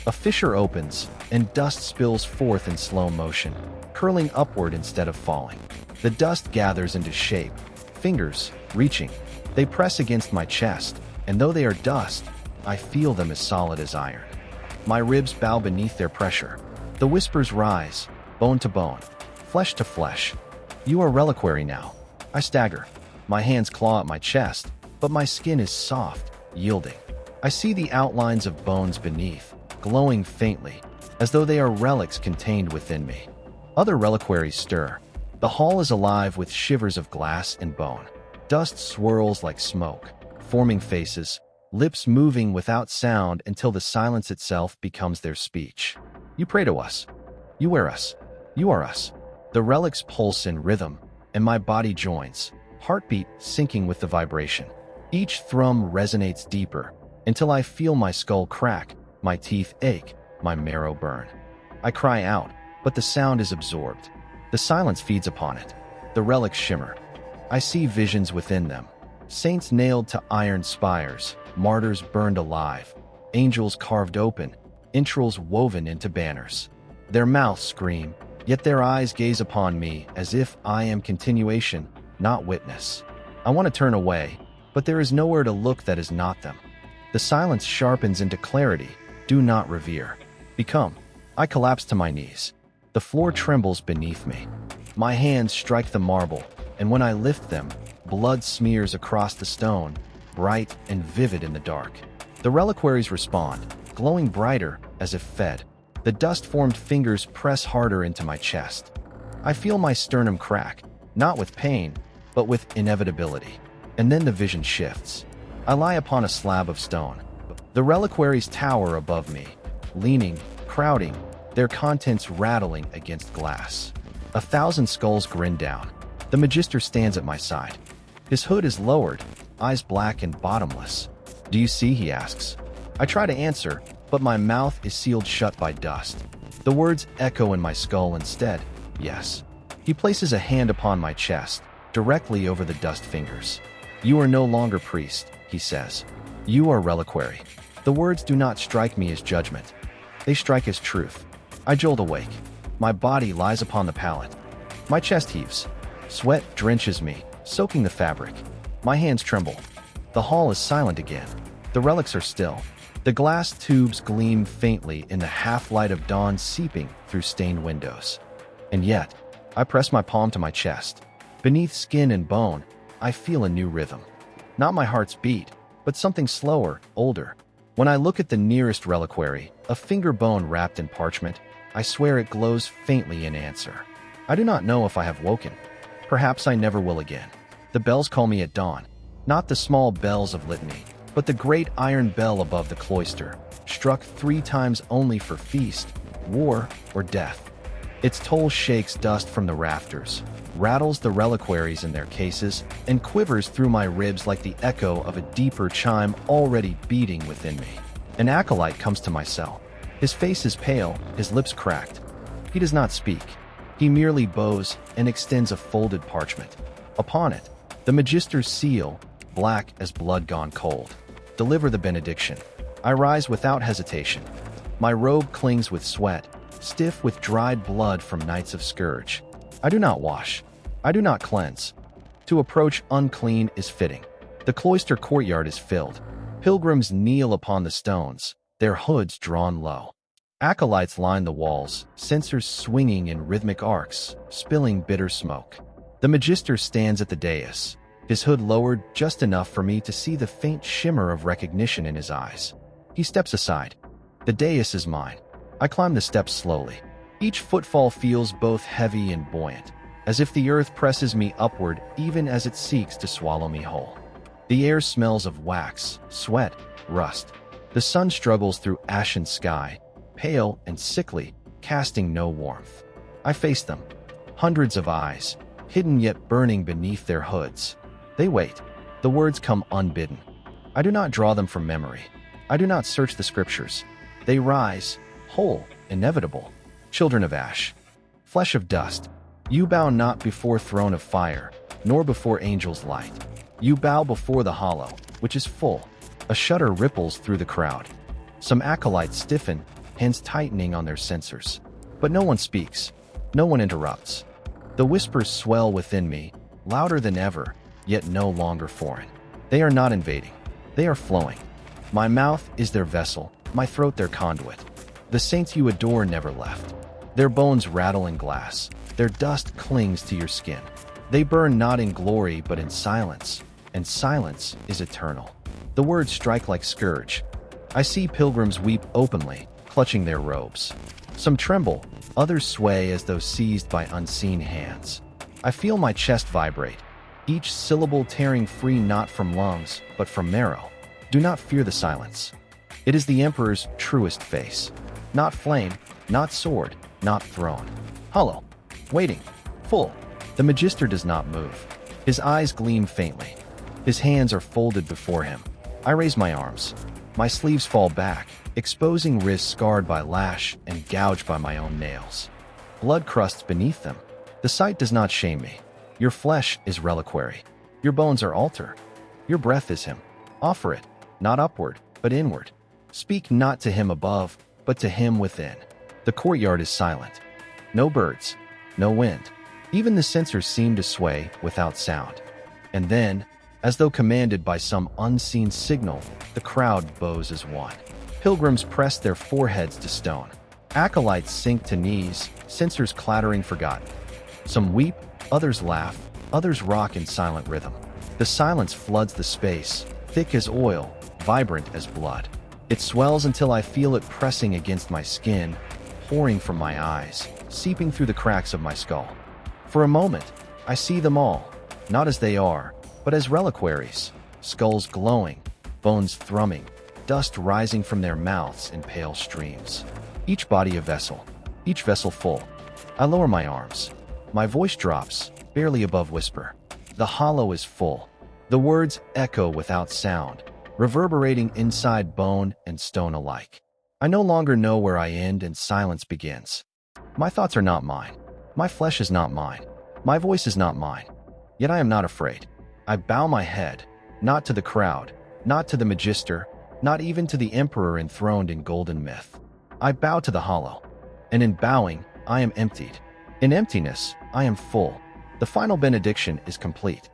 A fissure opens, and dust spills forth in slow motion, curling upward instead of falling. The dust gathers into shape, fingers, reaching. They press against my chest, and though they are dust, I feel them as solid as iron. My ribs bow beneath their pressure. The whispers rise, bone to bone, flesh to flesh. You are reliquary now. I stagger. My hands claw at my chest, but my skin is soft, yielding. I see the outlines of bones beneath, glowing faintly, as though they are relics contained within me. Other reliquaries stir. The hall is alive with shivers of glass and bone. Dust swirls like smoke, forming faces, lips moving without sound until the silence itself becomes their speech. You pray to us. You wear us. You are us. The relics pulse in rhythm, and my body joins, heartbeat syncing with the vibration. Each thrum resonates deeper, until I feel my skull crack, my teeth ache, my marrow burn. I cry out, but the sound is absorbed. The silence feeds upon it. The relics shimmer. I see visions within them. Saints nailed to iron spires, martyrs burned alive, angels carved open, entrails woven into banners. Their mouths scream, yet their eyes gaze upon me as if I am continuation, not witness. I want to turn away, but there is nowhere to look that is not them. The silence sharpens into clarity. Do not revere. Become. I collapse to my knees. The floor trembles beneath me. My hands strike the marble, and when I lift them, blood smears across the stone, bright and vivid in the dark. The reliquaries respond, glowing brighter as if fed. The dust-formed fingers press harder into my chest. I feel my sternum crack, not with pain, but with inevitability. And then the vision shifts. I lie upon a slab of stone. The reliquaries tower above me, leaning, crowding, their contents rattling against glass. 1,000 skulls grin down. The Magister stands at my side. His hood is lowered, eyes black and bottomless. Do you see? He asks. I try to answer, but my mouth is sealed shut by dust. The words echo in my skull instead. Yes. He places a hand upon my chest, directly over the dust fingers. You are no longer priest, he says. You are reliquary. The words do not strike me as judgment. They strike as truth. I jolt awake. My body lies upon the pallet. My chest heaves. Sweat drenches me, soaking the fabric. My hands tremble. The hall is silent again. The relics are still. The glass tubes gleam faintly in the half-light of dawn seeping through stained windows. And yet, I press my palm to my chest. Beneath skin and bone, I feel a new rhythm. Not my heart's beat, but something slower, older. When I look at the nearest reliquary, a finger bone wrapped in parchment, I swear it glows faintly in answer. I do not know if I have woken. Perhaps I never will again. The bells call me at dawn. Not the small bells of litany, but the great iron bell above the cloister, struck 3 times only for feast, war, or death. Its toll shakes dust from the rafters, rattles the reliquaries in their cases, and quivers through my ribs like the echo of a deeper chime already beating within me. An acolyte comes to my cell. His face is pale, his lips cracked. He does not speak. He merely bows and extends a folded parchment. Upon it, the Magister's seal, black as blood gone cold. Deliver the benediction. I rise without hesitation. My robe clings with sweat, stiff with dried blood from nights of scourge. I do not wash. I do not cleanse. To approach unclean is fitting. The cloister courtyard is filled. Pilgrims kneel upon the stones, their hoods drawn low. Acolytes line the walls, censers swinging in rhythmic arcs, spilling bitter smoke. The Magister stands at the dais, his hood lowered just enough for me to see the faint shimmer of recognition in his eyes. He steps aside. The dais is mine. I climb the steps slowly. Each footfall feels both heavy and buoyant, as if the earth presses me upward even as it seeks to swallow me whole. The air smells of wax, sweat, rust. The sun struggles through ashen sky, pale and sickly, casting no warmth. I face them. Hundreds of eyes, hidden yet burning beneath their hoods. They wait. The words come unbidden. I do not draw them from memory. I do not search the scriptures. They rise, whole, inevitable. Children of ash, flesh of dust, you bow not before throne of fire, nor before angels' light. You bow before the hollow, which is full. A shudder ripples through the crowd. Some acolytes stiffen, hands tightening on their censers. But no one speaks. No one interrupts. The whispers swell within me, louder than ever, yet no longer foreign. They are not invading. They are flowing. My mouth is their vessel, my throat their conduit. The saints you adore never left. Their bones rattle in glass. Their dust clings to your skin. They burn not in glory but in silence, and silence is eternal. The words strike like scourge. I see pilgrims weep openly, clutching their robes. Some tremble, others sway as though seized by unseen hands. I feel my chest vibrate, each syllable tearing free not from lungs, but from marrow. Do not fear the silence. It is the Emperor's truest face. Not flame, not sword, not throne. Hollow, waiting, full. The Magister does not move. His eyes gleam faintly. His hands are folded before him. I raise my arms. My sleeves fall back, exposing wrists scarred by lash and gouged by my own nails. Blood crusts beneath them. The sight does not shame me. Your flesh is reliquary. Your bones are altar. Your breath is him. Offer it, not upward, but inward. Speak not to him above, but to him within. The courtyard is silent. No birds, no wind. Even the censers seem to sway without sound. And then, as though commanded by some unseen signal, the crowd bows as one. Pilgrims press their foreheads to stone. Acolytes sink to knees, censers clattering forgotten. Some weep, others laugh, others rock in silent rhythm. The silence floods the space, thick as oil, vibrant as blood. It swells until I feel it pressing against my skin, pouring from my eyes, seeping through the cracks of my skull. For a moment, I see them all, not as they are, but as reliquaries, skulls glowing, bones thrumming, dust rising from their mouths in pale streams. Each body a vessel, each vessel full. I lower my arms. My voice drops, barely above whisper. The hollow is full. The words echo without sound, reverberating inside bone and stone alike. I no longer know where I end and silence begins. My thoughts are not mine. My flesh is not mine. My voice is not mine. Yet I am not afraid. I bow my head, not to the crowd, not to the Magister, not even to the Emperor enthroned in golden myth. I bow to the hollow. And in bowing, I am emptied. In emptiness, I am full. The final benediction is complete.